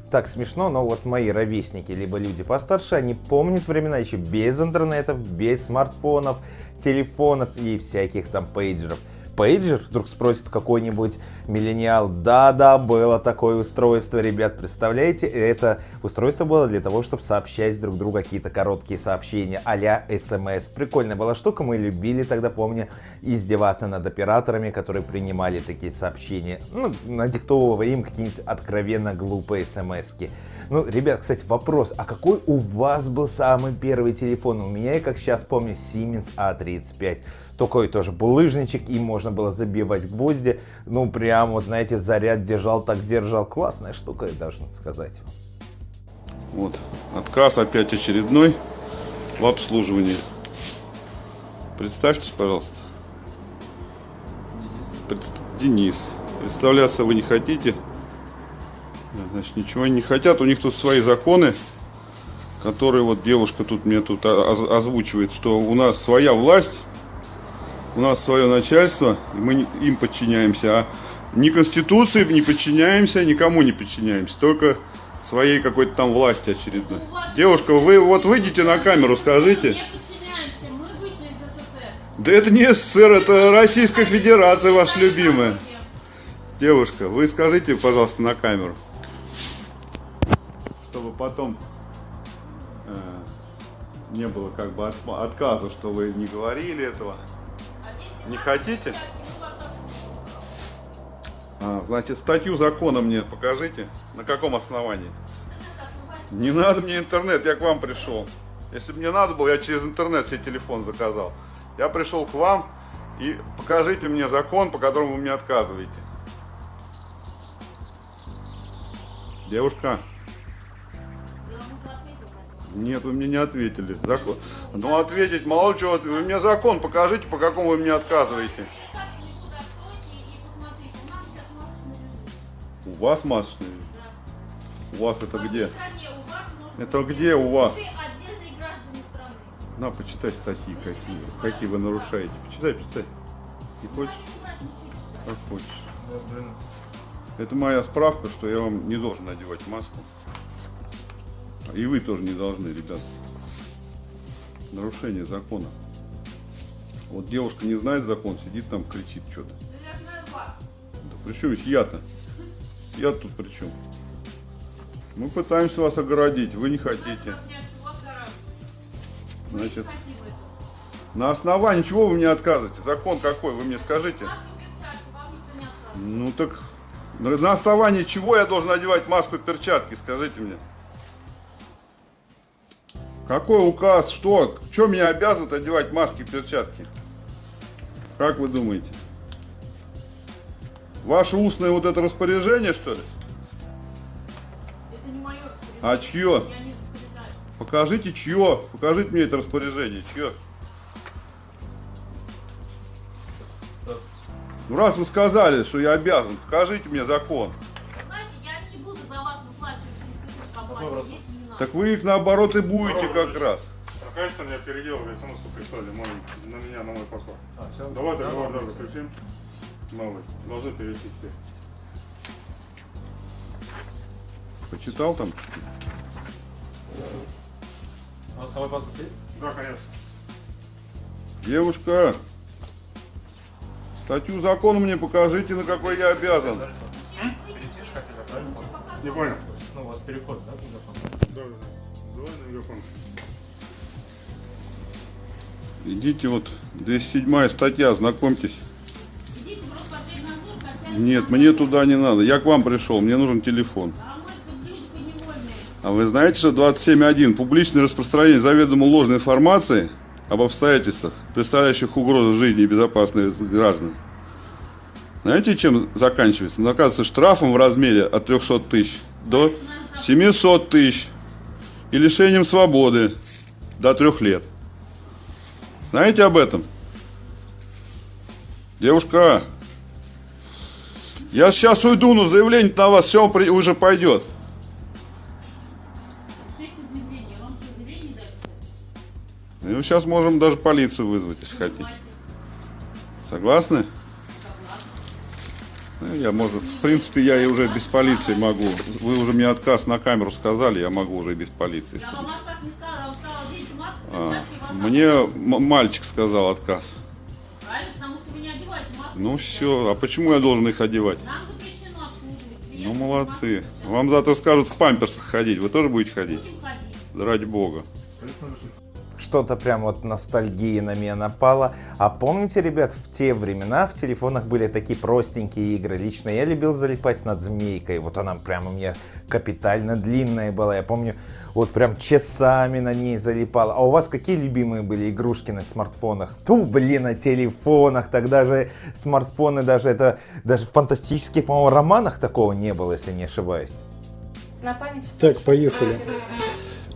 Так смешно, но вот мои ровесники, либо люди постарше, они помнят времена еще без интернетов, без смартфонов, телефонов и всяких там пейджеров. Пейджер, вдруг спросит какой-нибудь миллениал. Да, было такое устройство, ребят, представляете? Это устройство было для того, чтобы сообщать друг другу какие-то короткие сообщения а-ля СМС. Прикольная была штука, мы любили тогда, помню, издеваться над операторами, которые принимали такие сообщения. Ну, надиктовывая им какие-нибудь откровенно глупые смски. Ну, ребят, кстати, вопрос, а какой у вас был самый первый телефон? У меня, я как сейчас помню, Siemens A35. Такой тоже булыжничек, им можно было забивать гвозди. Ну, прям, вот, знаете, заряд держал, так держал. Классная штука, я должен сказать. Вот, отказ опять очередной в обслуживании. Представьтесь, пожалуйста. Денис. Представляться вы не хотите? Значит, ничего они не хотят. У них тут свои законы, которые вот девушка тут мне тут озвучивает, что у нас своя власть. У нас свое начальство, мы им подчиняемся, а ни Конституции не подчиняемся, никому не подчиняемся, только своей какой-то там власти очередной. Девушка, вы вот выйдите на камеру, скажите. Да это не СССР, это Российская Федерация ваша любимая. Девушка, вы скажите, пожалуйста, на камеру. Чтобы потом не было как бы отказа, что вы не говорили этого. Не хотите? Значит, статью закона мне покажите. На каком основании? Не надо мне интернет, я к вам пришел. Если бы мне надо было, я через интернет себе телефон заказал. Я пришел к вам и покажите мне закон, по которому вы мне отказываете. Девушка. Нет, вы мне не ответили. Закон. Ну ответить, мало чего. Вы мне закон покажите, по какому вы мне отказываете. У вас масочный режим? У вас это где? Это где у вас? На, почитай статьи, какие вы нарушаете. Почитай. Не хочешь? Как хочешь. Это моя справка, что я вам не должен надевать маску. И вы тоже не должны, ребят. Нарушение закона. Вот девушка не знает закон, сидит там, кричит что-то. Да при чем здесь я-то? Я тут при чем? Мы пытаемся вас огородить, вы не хотите. Значит, на основании чего вы мне отказываете? Закон какой? Вы мне скажите. Ну так, на основании чего я должен одевать маску и перчатки? Скажите мне. Какой указ? Что? Что меня обязывают одевать маски и перчатки? Как вы думаете? Ваше устное вот это распоряжение, что ли? Это не мое распоряжение. А чье? Я не распоряжаюсь. Покажите чье. Покажите мне это распоряжение. Чье? Ну раз вы сказали, что я обязан, покажите мне закон. Знаете, я не буду за вас выплачивать, не скажу, компанию, здесь не надо. Так вы их наоборот и будете как раз. Конечно, я переделал, я смс прислали, на меня новый паспорт. Давай договор заключим. Новый. Должны перейти теперь. Почитал там? У вас с собой паспорт есть? Да, конечно. Девушка, статью закона мне покажите, на какой я обязан. Перейти же хотели, правильно? Не понял. Ну, у вас переход, да, к мегафону? Да. Давай на мегафон. Идите вот, 207 статья, знакомьтесь. Нет, мне туда не надо. Я к вам пришел, мне нужен телефон. А вы знаете, что 27.1 публичное распространение заведомо ложной информации об обстоятельствах, представляющих угрозу жизни и безопасности граждан? Знаете, чем заканчивается? Наказывается штрафом в размере от 300 тысяч до 700 тысяч и лишением свободы до 3 лет. Знаете об этом? Девушка, я сейчас уйду, но заявление на вас все уже пойдет. Ну, сейчас можем даже полицию вызвать, если хотите. Согласны? Ну, я, может, в принципе, я и уже без полиции могу. Вы уже мне отказ на камеру сказали, я могу уже и без полиции. В принципе. Мне мальчик сказал отказ. Правильно, потому что вы не одеваете маску. Ну все, а почему я должен их одевать? Нам запрещено обслуживать. Ну молодцы. Вам завтра скажут в памперсах ходить. Вы тоже будете ходить? Будем ходить. Да ради бога. Что-то прям вот ностальгия на меня напала. А помните, ребят, в те времена в телефонах были такие простенькие игры. Лично я любил залипать над змейкой. Вот она прям у меня капитально длинная была. Я помню, вот прям часами на ней залипал. А у вас какие любимые были игрушки на смартфонах? На телефонах. Тогда же смартфоны, даже в фантастических, по-моему, романах такого не было, если не ошибаюсь. На память. Так, поехали.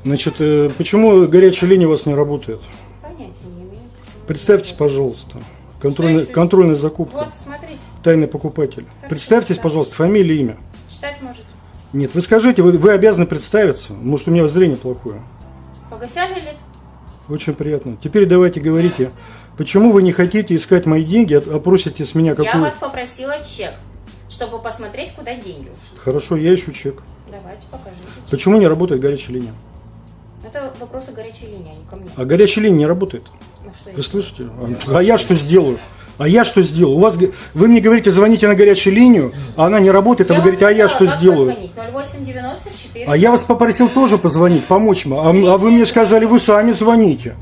Значит, почему горячая линия у вас не работает? Понятия не имею. Представьтесь, пожалуйста. Контрольная закупка. Вот, смотрите. Тайный покупатель. Представьтесь, пожалуйста, фамилия, имя. Читать можете. Нет, вы скажите, вы обязаны представиться. Может, у меня зрение плохое. Погасяли лет? Очень приятно. Теперь давайте говорите, почему вы не хотите искать мои деньги, а просите с меня какую... Я вас попросила чек, чтобы посмотреть, куда деньги ушли. Хорошо, я ищу чек. Давайте, покажите чек. Почему не работает горячая линия? Это вопросы горячей линии, а не ко мне. А горячая линия не работает. Ну, что Вы слышите? А я что сделаю? У вас, вы мне говорите, звоните на горячую линию, а она не работает, а вы говорите, а я что сделаю? 08-94. А я вас попросил тоже позвонить, помочь мне. А вы мне сказали, вы сами звоните.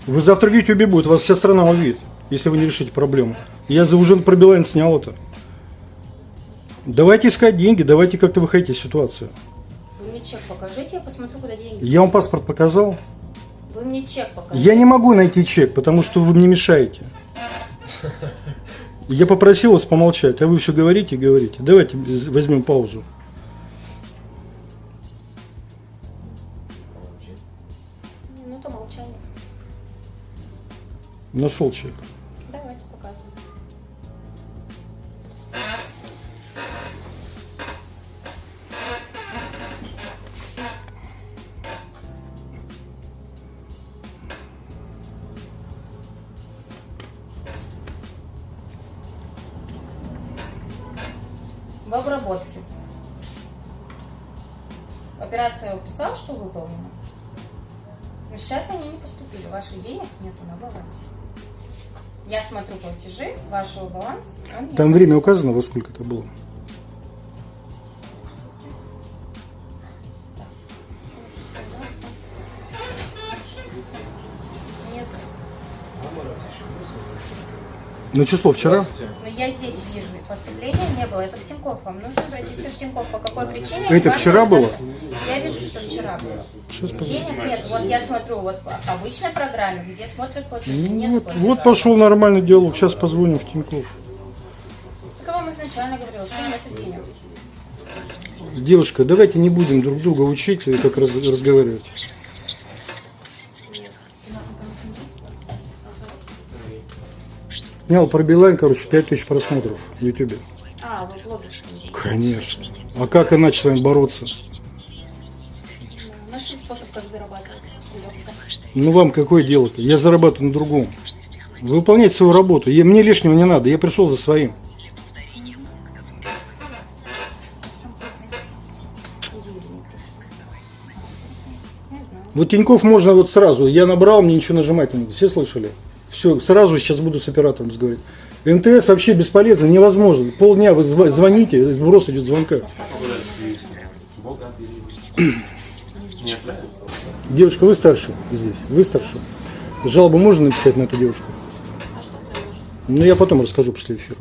Вы завтра в YouTube будет, вас вся страна увидит, если вы не решите проблему. Я уже про Билайн снял это. Давайте искать деньги, давайте как-то выходите из ситуации. Вы мне чек покажите, я посмотрю, куда деньги. Я вам паспорт показал. Вы мне чек покажите. Я не могу найти чек, потому что вы мне мешаете. Я попросил вас помолчать, а вы все говорите и говорите. Давайте возьмем паузу. Минута молчания. Нашел чек. Давайте показывай. В обработке. Операция уписала, что выполнена. Но сейчас они не поступили. Ваших денег нету на балансе. Я смотрю платежи вашего баланса. Там время указано, во сколько это было? Нет. Ну, число вчера? Но я здесь вижу, поступления не было. Это в Тинькофф. Вам нужно обратиться в Тинькофф. По какой причине? Это вчера было? Я вижу, что вчера было. Сейчас Денег нет. Вот я смотрю вот по обычной программе, где смотрят платежи. Ну, Нет платежа. вот пошел нормальный диалог. Сейчас позвоним в Тинькофф. Так я вам изначально говорила, что нет денег. Девушка, давайте не будем друг друга учить и как разговаривать. Снял про Билайн, 5000 просмотров в Ютубе. А, вы блогерским. Конечно. А как иначе с вами бороться? Нашли Ну вам какое дело-то? Я зарабатываю на другом. Вы выполняйте свою работу. Мне лишнего не надо. Я пришел за своим. Вот Тинькофф можно вот сразу. Я набрал, мне ничего нажимать не надо. Все слышали? Все, сразу сейчас буду с оператором разговаривать. МТС вообще бесполезно, невозможно. Полдня вы звоните, сброс идет звонка. Девушка, вы старше здесь? Вы старше? Жалобу можно написать на эту девушку? Ну, я потом расскажу после эфира.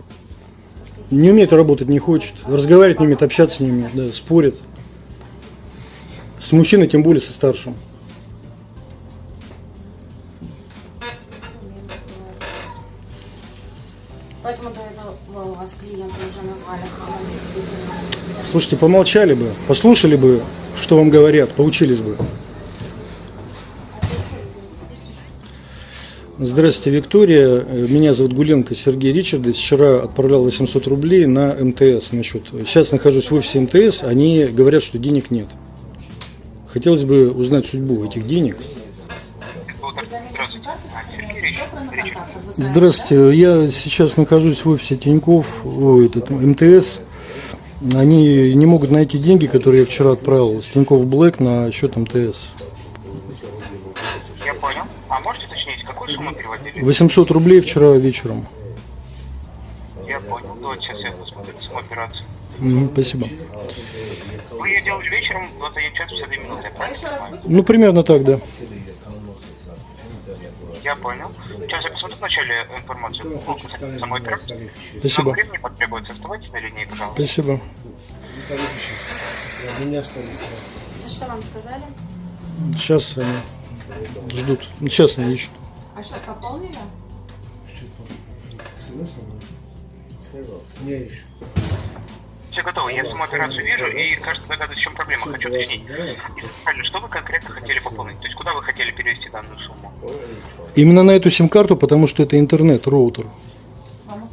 Не умеет работать, не хочет. Разговаривать не умеет, общаться не умеет. Да, спорит. С мужчиной, тем более со старшим. Поэтому до этого вас клиенты уже назвали хамом, действительно. Слушайте, помолчали бы, послушали бы, что вам говорят, поучились бы. Здравствуйте, Виктория. Меня зовут Гуленко Сергей Ричардович. Вчера отправлял 800 рублей на МТС на счет. Сейчас нахожусь в офисе МТС. Они говорят, что денег нет. Хотелось бы узнать судьбу этих денег. Здравствуйте. Я сейчас нахожусь в офисе Тинькофф, МТС. Они не могут найти деньги, которые я вчера отправил с Тинькофф Блэк на счет МТС. Я понял. А можете уточнить, какую сумму переводили? 800 рублей вчера вечером. Я понял. Давайте сейчас я посмотрю саму операцию. Спасибо. Вы ее делали вечером, 21 час 52 минуты, я правильно понимаю? Ну, примерно так, да. Я понял. Сейчас я посмотрю вначале информацию по самой операции. Спасибо. Много времени потребуется. Оставайтесь на линии, пожалуйста. Спасибо. Что вам сказали? Сейчас они ждут. Сейчас они ищут. А что, пополнили? Все готово. Я саму операцию вижу и, кажется, догадываюсь, в чем проблема. Хочу уточнить. Изначально, что вы конкретно хотели пополнить? То есть, куда вы хотели перевести данную сумму? Именно на эту сим-карту, потому что это интернет, роутер.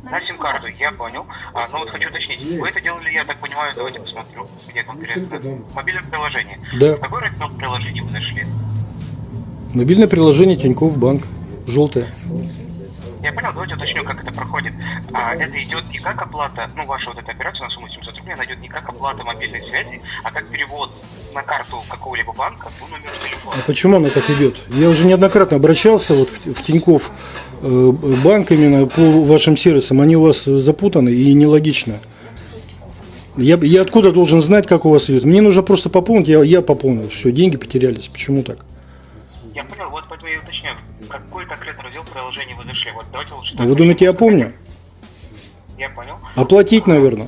На сим-карту, я понял. Но вот хочу уточнить. Вы это делали, я так понимаю, давайте посмотрю, где конкретно. Мобильное приложение. Да. В какой раздел приложения вы зашли? Мобильное приложение Тинькофф Банк. Желтое. Я понял, давайте уточню, как это проходит. Это идет не как оплата, ну, ваша вот эта операция на сумму 700 рублей, она идет не как оплата мобильной связи, а как перевод на карту какого-либо банка по номеру телефона. А почему она так идет? Я уже неоднократно обращался вот в Тинькофф банк именно по вашим сервисам. Они у вас запутаны и нелогичны. Я откуда должен знать, как у вас идет? Мне нужно просто пополнить, я пополнил. Все, деньги потерялись. Почему так? Я понял, вот поэтому я уточняю, какой конкретно раздел приложения вы зашли. Вот давайте лучше. А вы думаете, я помню? Я понял. Оплатить, наверное.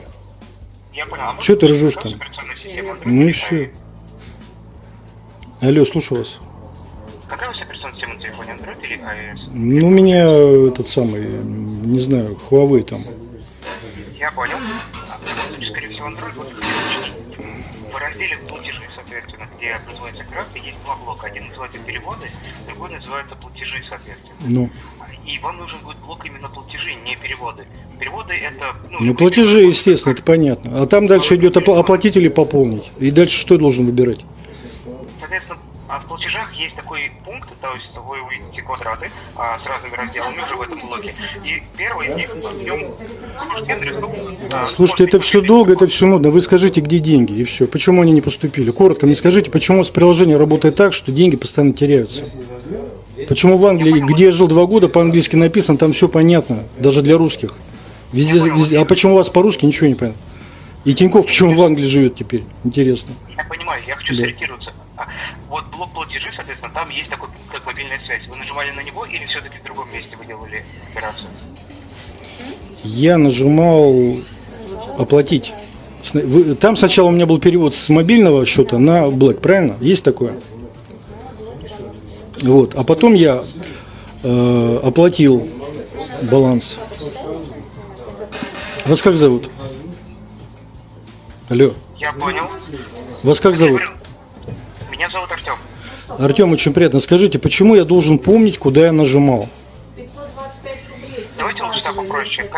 Я понял. Что ты ржешь там? Ну и все. Алло, слушаю вас. Какая у вас операционная система на телефоне, Android или iOS? Ну, у меня этот самый, не знаю, Huawei там. Я понял. Скорее всего, Android. Вот, в разделе платежи, соответственно, где называется операция, есть два блока. Один называется переводы, другой называется платежи, соответственно. Ну. И вам нужен будет блок именно платежи, не переводы. Переводы это... Ну, платежи, естественно, это понятно. А там дальше идет оплатить или пополнить. И дальше что я должен выбирать? Соответственно, в платежах есть такой пункт, то есть вы увидите квадраты с разными разделами уже в этом блоке. И первый из них в нем Слушайте, это все долго, это все нудно. Вы скажите, где деньги, и все. Почему они не поступили? Коротко мне скажите, почему у вас приложение работает так, что деньги постоянно теряются? Почему в Англии, где я жил 2 года, по-английски написано, там все понятно, даже для русских. Везде. А почему у вас по-русски ничего не понятно? И Тинькофф почему в Англии живет теперь? Интересно. Я понимаю, я хочу сориентироваться. Вот блок платежи, соответственно, там есть такой пункт, как мобильная связь. Вы нажимали на него или все-таки в другом месте вы делали операцию? Я нажимал оплатить. Там сначала у меня был перевод с мобильного счета на Black, правильно? Есть такое? Вот. А потом я оплатил баланс. Вас как зовут? Алло. Я понял. Вас как зовут? Меня зовут Артем. Артем, очень приятно. Скажите, почему я должен помнить, куда я нажимал? Давайте лучше так попроще.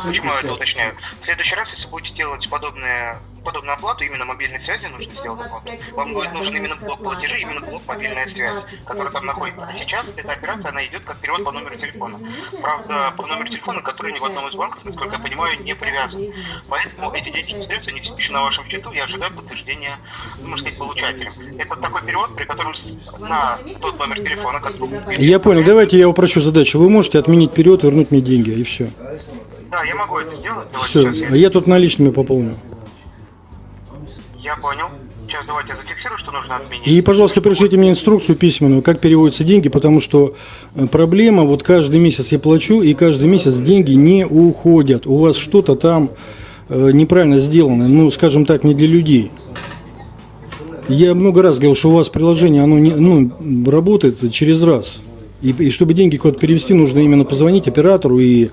Почему я это уточняю? В следующий раз, если будете делать подобные подобную оплату именно мобильной связи нужно сделать оплату, вам будет нужен именно блок платежей, именно блок мобильная связь, который там находится. А сейчас эта операция, она идет как перевод по номеру телефона. Правда, по номеру телефона, который ни в одном из банков, насколько я понимаю, не привязан. Поэтому эти деньги остаются, они все еще на вашем счету, я ожидаю подтверждения, можно сказать, получателем. Это такой перевод, при котором на тот номер телефона, который... Я понял, давайте я упрощу задачу. Вы можете отменить период, вернуть мне деньги, и все. Да, я могу это сделать. Все, а я тут наличными пополню. Я понял. Сейчас давайте я зафиксирую, что нужно отменить. И, пожалуйста, пришлите мне инструкцию письменную, как переводятся деньги, потому что проблема, вот каждый месяц я плачу, и каждый месяц деньги не уходят. У вас что-то там неправильно сделано, ну, скажем так, не для людей. Я много раз говорил, что у вас приложение, оно не, работает через раз. И чтобы деньги куда-то перевести, нужно именно позвонить оператору и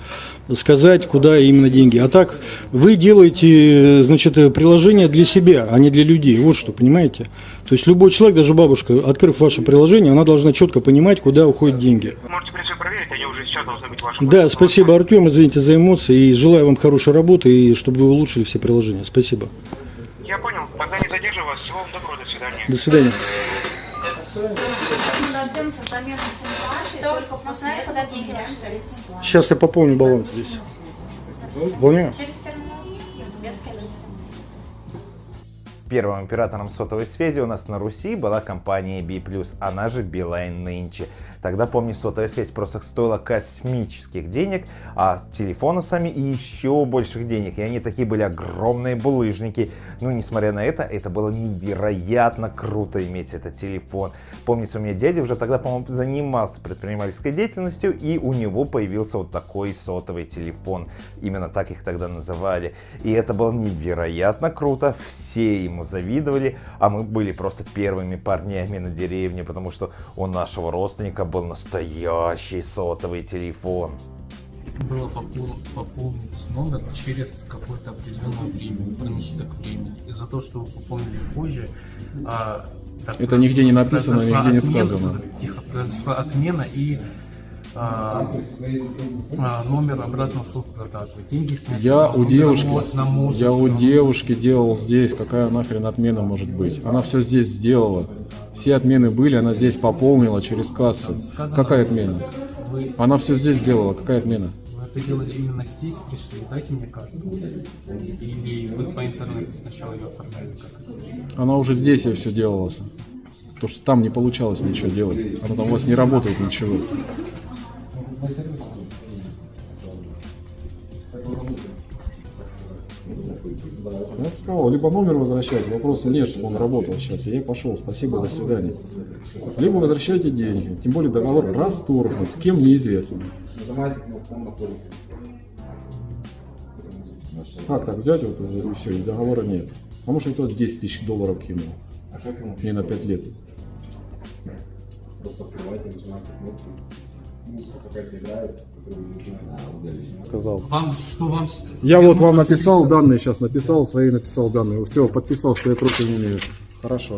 сказать, куда именно деньги. А так вы делаете, значит, приложение для себя, а не для людей. Вот что, понимаете? То есть любой человек, даже бабушка, открыв ваше приложение, она должна четко понимать, куда уходят деньги. Можете, в принципе, проверить, они уже сейчас должны быть ваши. Да, спасибо, Артем, извините за эмоции, и желаю вам хорошей работы, и чтобы вы улучшили все приложения. Спасибо. Я понял, тогда не задерживаю вас. Всего вам доброго, до свидания. До свидания. Сейчас я пополню баланс здесь. Понял? Через терминал, без комиссии. Первым оператором сотовой связи у нас на Руси была компания B+, она же Билайн нынче. Тогда, помню, сотовая связь просто стоила космических денег, а телефоны сами и еще больших денег. И они такие были огромные булыжники. Ну, несмотря на это было невероятно круто иметь этот телефон. Помнится, у меня дядя уже тогда, по-моему, занимался предпринимательской деятельностью, и у него появился вот такой сотовый телефон. Именно так их тогда называли. И это было невероятно круто. Все ему завидовали, а мы были просто первыми парнями на деревне, потому что у нашего родственника был настоящий сотовый телефон. Было пополнить номер через какое-то определенное время, промежуток времени. Из-за того, что вы пополнили позже, это нигде не написано, нигде не сказано. Произошла отмена и номер обратно ушел в продажу. Деньги сняты. Я у девушки делал здесь, какая нахрен отмена может быть? Она все здесь сделала. Все отмены были, она здесь пополнила через кассу. Какая отмена? Она все здесь сделала, какая отмена? Вы это делали именно здесь, пришли, дайте мне карту. Или вы по интернету сначала ее оформляли? Она уже здесь я все делала. Потому что там не получалось ничего делать. Она там у вас не работает ничего. Ну что, либо номер возвращать, вопроса нет, чтобы он работал сейчас. Я пошел, спасибо, до свидания. Либо возвращайте деньги, тем более договор расторгнут, с кем неизвестно. Как так взять вот и все, и договора нет. А может кто-то 10 тысяч долларов кинул? Не на 5 лет. Сказал. Я вот вам написал данные, сейчас написал данные. Все, подписал, что я против не имею. Хорошо,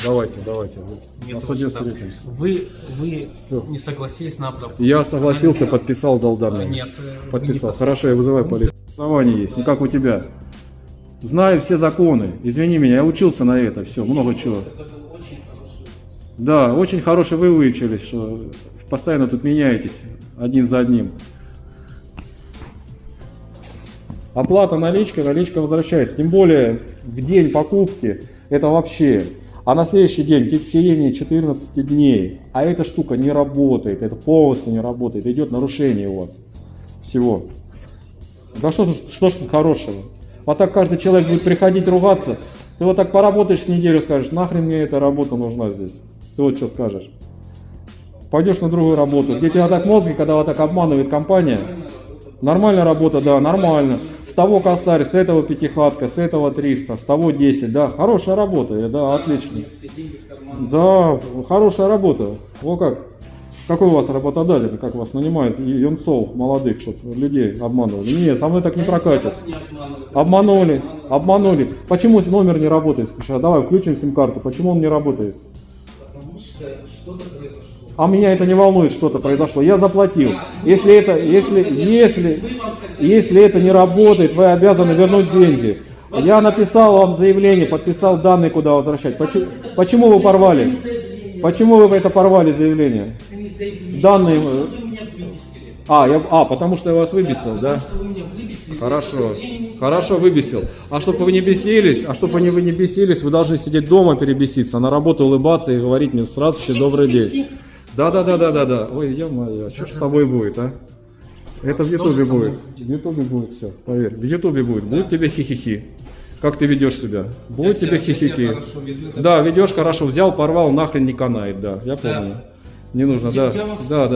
давайте. На суде встретимся. Вы не согласились на оплату. Я согласился, подписал, дал данные. Нет. Подписал. Хорошо, я вызываю полицию. Основание есть, не как у тебя. Знаю все законы. Извини меня, я учился на это, все, много чего. Да, очень хорошо вы выучились, что постоянно тут меняетесь один за одним. Оплата наличкой возвращается. Тем более в день покупки это вообще. А на следующий день, в течение 14 дней, а эта штука не работает, это полностью не работает, идет нарушение у вас всего. Да что ж тут хорошего? Вот так каждый человек будет приходить ругаться. Ты вот так поработаешь неделю, скажешь, нахрен мне эта работа нужна здесь. Ты вот что скажешь. Пойдешь на другую работу. Где тебя так мозги, когда вот так обманывает компания. Нормальная работа, да, нормально. С того косарь, с этого пятихатка, с этого 300, с того 10, да. Хорошая работа, да, отлично. Да, хорошая работа. О как. Какой у вас работодатель, как вас нанимают юнцов молодых, чтобы людей обманывали? Нет, со мной так не прокатит. Обманули. Почему номер не работает? Сейчас давай включим сим-карту. Почему он не работает? А меня это не волнует, что-то произошло. Я заплатил. Если это не работает, вы обязаны вернуть деньги. Я написал вам заявление, подписал данные, куда возвращать. Почему вы порвали? Почему вы это порвали заявление? Данные... потому что я вас выбесил, да? Хорошо. Хорошо, выбесил. А чтобы вы не бесились, вы должны сидеть дома, перебеситься, на работу улыбаться и говорить мне сразу все добрый день. Да. Ой, ё-моё, что ж с тобой будет, а? Это в Ютубе будет. В Ютубе будет все, поверь. В Ютубе будет. Будет тебе хихихи. Как ты ведешь себя? Будет тебе хихихи. Да, ведешь хорошо. Взял, порвал, нахрен не канает, да. Я помню. Не нужно, да. Сказал,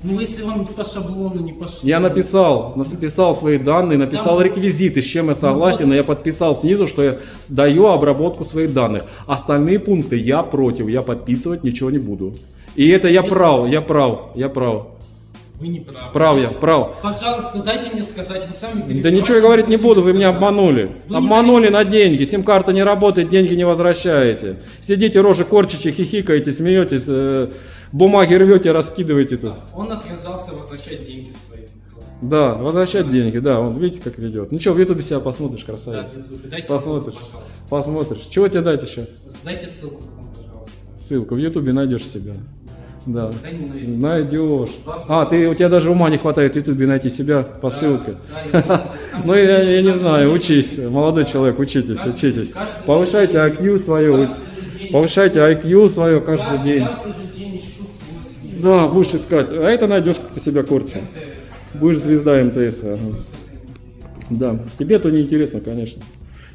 ну если вам не по шаблону, не по шаблону. Я написал свои данные, написал реквизиты, с чем я согласен, и я подписал снизу, что я даю обработку своих данных. Остальные пункты я против, я подписывать ничего не буду. И это я прав. Вы не правы. Прав. Пожалуйста, дайте мне сказать, вы сами перебиваете. Да ничего я говорить не буду, вы меня обманули. Обманули на деньги, сим-карта не работает, деньги не возвращаете. Сидите, рожи корчите, хихикаете, смеетесь, бумаги рвете, раскидываете тут. Он отказался возвращать деньги свои. Да, возвращать деньги, да, он видите, как ведет. Ну что, в Ютубе себя посмотришь, красавец. Да, в Ютубе. Дайте посмотришь. Ссылку, Посмотришь. Чего тебе дать еще? Дайте ссылку, пожалуйста. Ссылку, в Ютубе найдешь себя. Да. Да не Найдешь. У тебя даже ума не хватает в Ютубе найти себя по ссылке. Ну я не знаю, учись, молодой человек, учитесь. Повышайте IQ свое каждый день. Да, будешь искать. А это найдешь, как ты себя корчишь. Будешь звезда МТС. Ага. Да, тебе-то не интересно, конечно.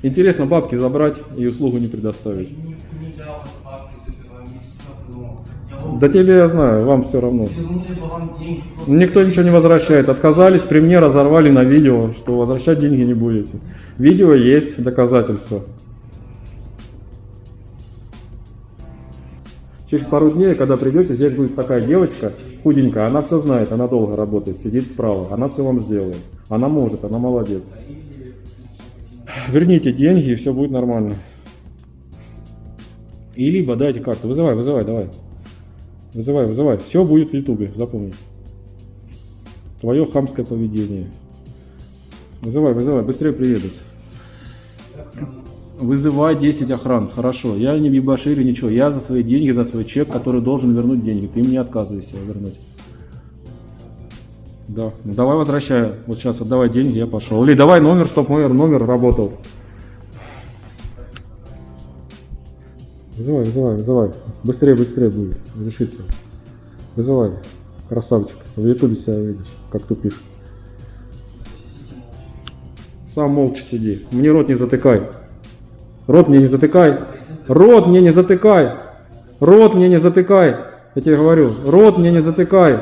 Интересно бабки забрать и услугу не предоставить. Да тебе я знаю, вам все равно. Никто ничего не возвращает. Отказались, при мне разорвали на видео, что возвращать деньги не будете. Видео есть, доказательства. Через пару дней, когда придете, здесь будет такая девочка, худенькая, она все знает, она долго работает, сидит справа, она все вам сделает. Она может, она молодец. Верните деньги, и все будет нормально. И либо дайте карту. Вызывай, давай. Вызывай. Все будет в Ютубе, запомни. Твое хамское поведение. Вызывай, быстрее приедут. Вызывай 10 охран. Хорошо, я не в ебашире, ничего. Я за свои деньги, за свой чек, который должен вернуть деньги. Ты мне отказывайся вернуть. Да, ну давай возвращай. Вот сейчас отдавай деньги, я пошел. Или давай номер, чтоб мой номер работал. Вызывай. Быстрее будет. Решится. Вызывай. Красавчик. В Ютубе себя видишь, как тупишь. Сам молча сиди. Мне рот не затыкай. Рот мне не затыкай. Я тебе говорю. Рот мне не затыкай.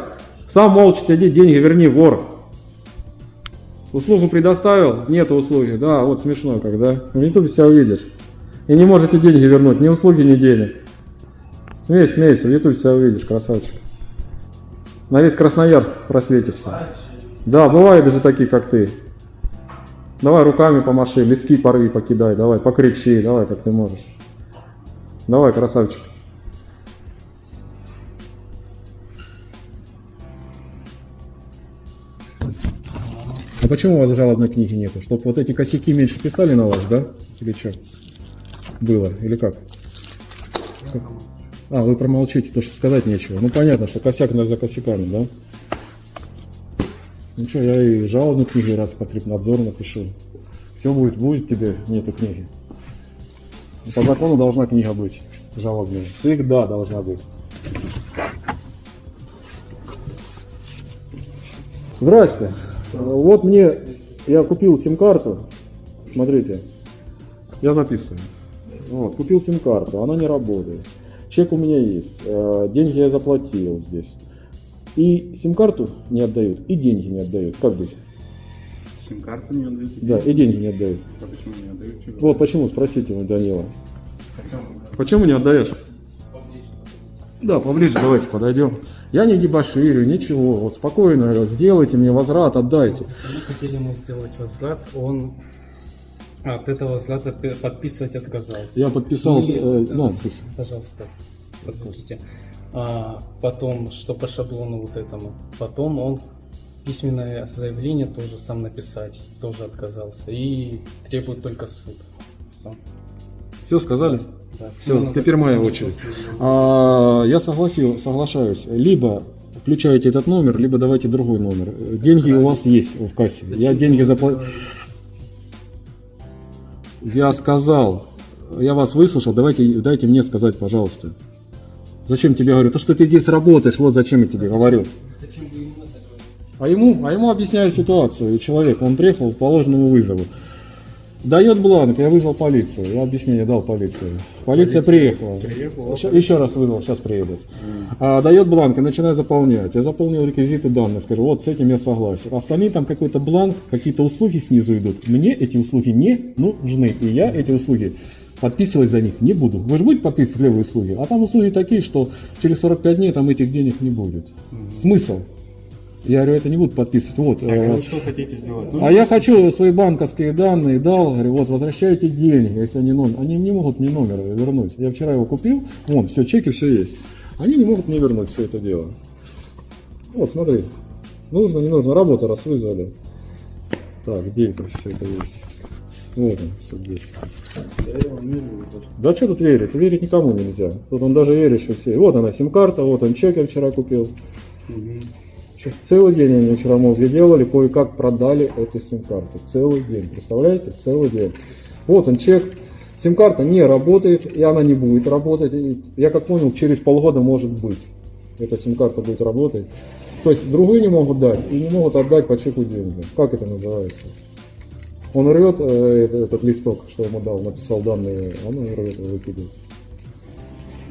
Сам молча сиди, деньги верни, вор. Услугу предоставил? Нету услуги. Да, вот смешно как, да? В Ютубе себя увидишь. И не можете деньги вернуть, ни услуги, ни денег. Смейся, в Ютубе себя увидишь, красавчик. На весь Красноярск просветишься. Да, бывают даже такие, как ты. Давай руками помаши, листки порви, покидай, давай, покричи, давай, как ты можешь. Давай, красавчик. А почему у вас жалобной книги нету? Чтобы вот эти косяки меньше писали на вас, да? Или что? Было, или как? Вы промолчите, то что сказать нечего. Ну понятно, что косяк за косяками, да? Ничего, я и жалобную книгу раз Потребнадзор напишу. Все будет тебе, нету книги. По закону должна книга быть жалобная. Всегда должна быть. Здрасте. Вот я купил сим-карту. Смотрите, я записываю. Вот, купил сим-карту, она не работает. Чек у меня есть, деньги я заплатил здесь. И сим-карту не отдают, и деньги не отдают. Как быть? Сим-карту не отдают? Да, и деньги не отдают. А почему не отдают? Вот почему, спросите у Данила. Почему не отдаешь? Да, поближе давайте подойдем. Я не дебоширю, ничего. Вот спокойно сделайте мне возврат, отдайте. Мы хотели ему сделать возврат, он от этого возврата подписывать отказался. Я подписал. Пожалуйста, подождите. Потом, что по шаблону вот этому. Потом он письменное заявление тоже сам написать, тоже отказался. И требует только суд. Всё. Все сказали? Да, Все, именно теперь моя закон. очередь. Я соглашаюсь. Либо включаете этот номер, либо давайте другой номер. Деньги у вас есть в кассе. Я деньги заплатил. Я сказал, я вас выслушал, дайте мне сказать, пожалуйста. Зачем тебе говорю? То, что ты здесь работаешь, вот зачем я тебе говорю. А ему объясняю ситуацию. И человек, он приехал по ложному вызову. Дает бланк, я вызвал полицию. Я объяснение дал полицию. Полиция приехала. Еще раз вызвал, сейчас приедет. Дает бланк и начинаю заполнять. Я заполнил реквизиты данные, скажу, вот с этим я согласен. Остальные там какой-то бланк, какие-то услуги снизу идут. Мне эти услуги не нужны. И я эти услуги подписывать за них не буду. Вы же будете подписывать левые услуги? А там услуги такие, что через 45 дней там этих денег не будет. Смысл? Я говорю, это не буду подписывать. Вот, вы что хотите сделать? а я хочу свои банковские данные дал, говорю, вот возвращайте деньги, если они номер. Они не могут мне номер вернуть. Я вчера его купил, вон, все, чеки, все есть. Они не могут мне вернуть все это дело. Вот, смотри. Нужно, не нужно, работу раз вызвали. Так, где это все это есть? Вот он, все здесь. Да что тут верить? Верить никому нельзя. Тут он даже верит, что все. Вот она, сим-карта, вот он, чек я вчера купил. Целый день они вчера мозги делали, кое-как продали эту сим-карту. Целый день, представляете? Целый день. Вот он, чек. Сим-карта не работает, и она не будет работать. И я как понял, через полгода может быть. Эта сим-карта будет работать. То есть другую не могут дать, и не могут отдать по чеку деньги. Как это называется? Он рвет этот листок, что ему дал, написал данные, он рвет его, выкидывает.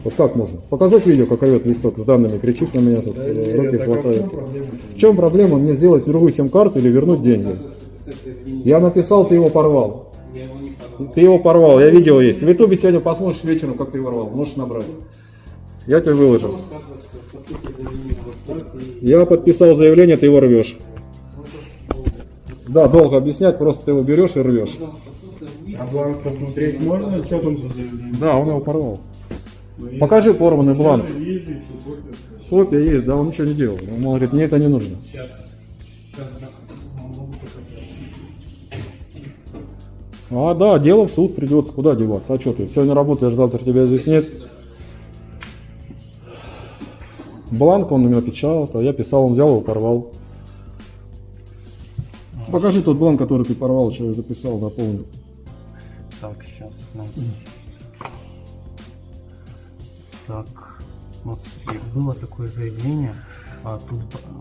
Вот как можно? Показать видео, как рвет листок с данными, кричит на меня тут, руки хватает. В чем проблема мне сделать другую сим-карту или вернуть деньги? Я написал, ты его порвал. Ты его порвал, я видео есть. В ютубе сегодня посмотришь вечером, как ты его порвал, можешь набрать. Я тебе выложил. Я подписал заявление, ты его рвешь. Да, долго объяснять, просто ты его берешь и рвешь. А бланк посмотреть можно? Что там за заявление? Да, он его порвал. Покажи порванный бланк. Копия есть, да, он ничего не делал. Он говорит, мне это не нужно. А, да, дело в суд придется, куда деваться? А что ты, сегодня работаешь, завтра тебя здесь нет. Бланк он у меня печатал, а я писал, он взял его, порвал. Покажи тот бланк, который ты порвал, что я записал, напомню. Так, сейчас. Так, вот смотри, было такое заявление, тут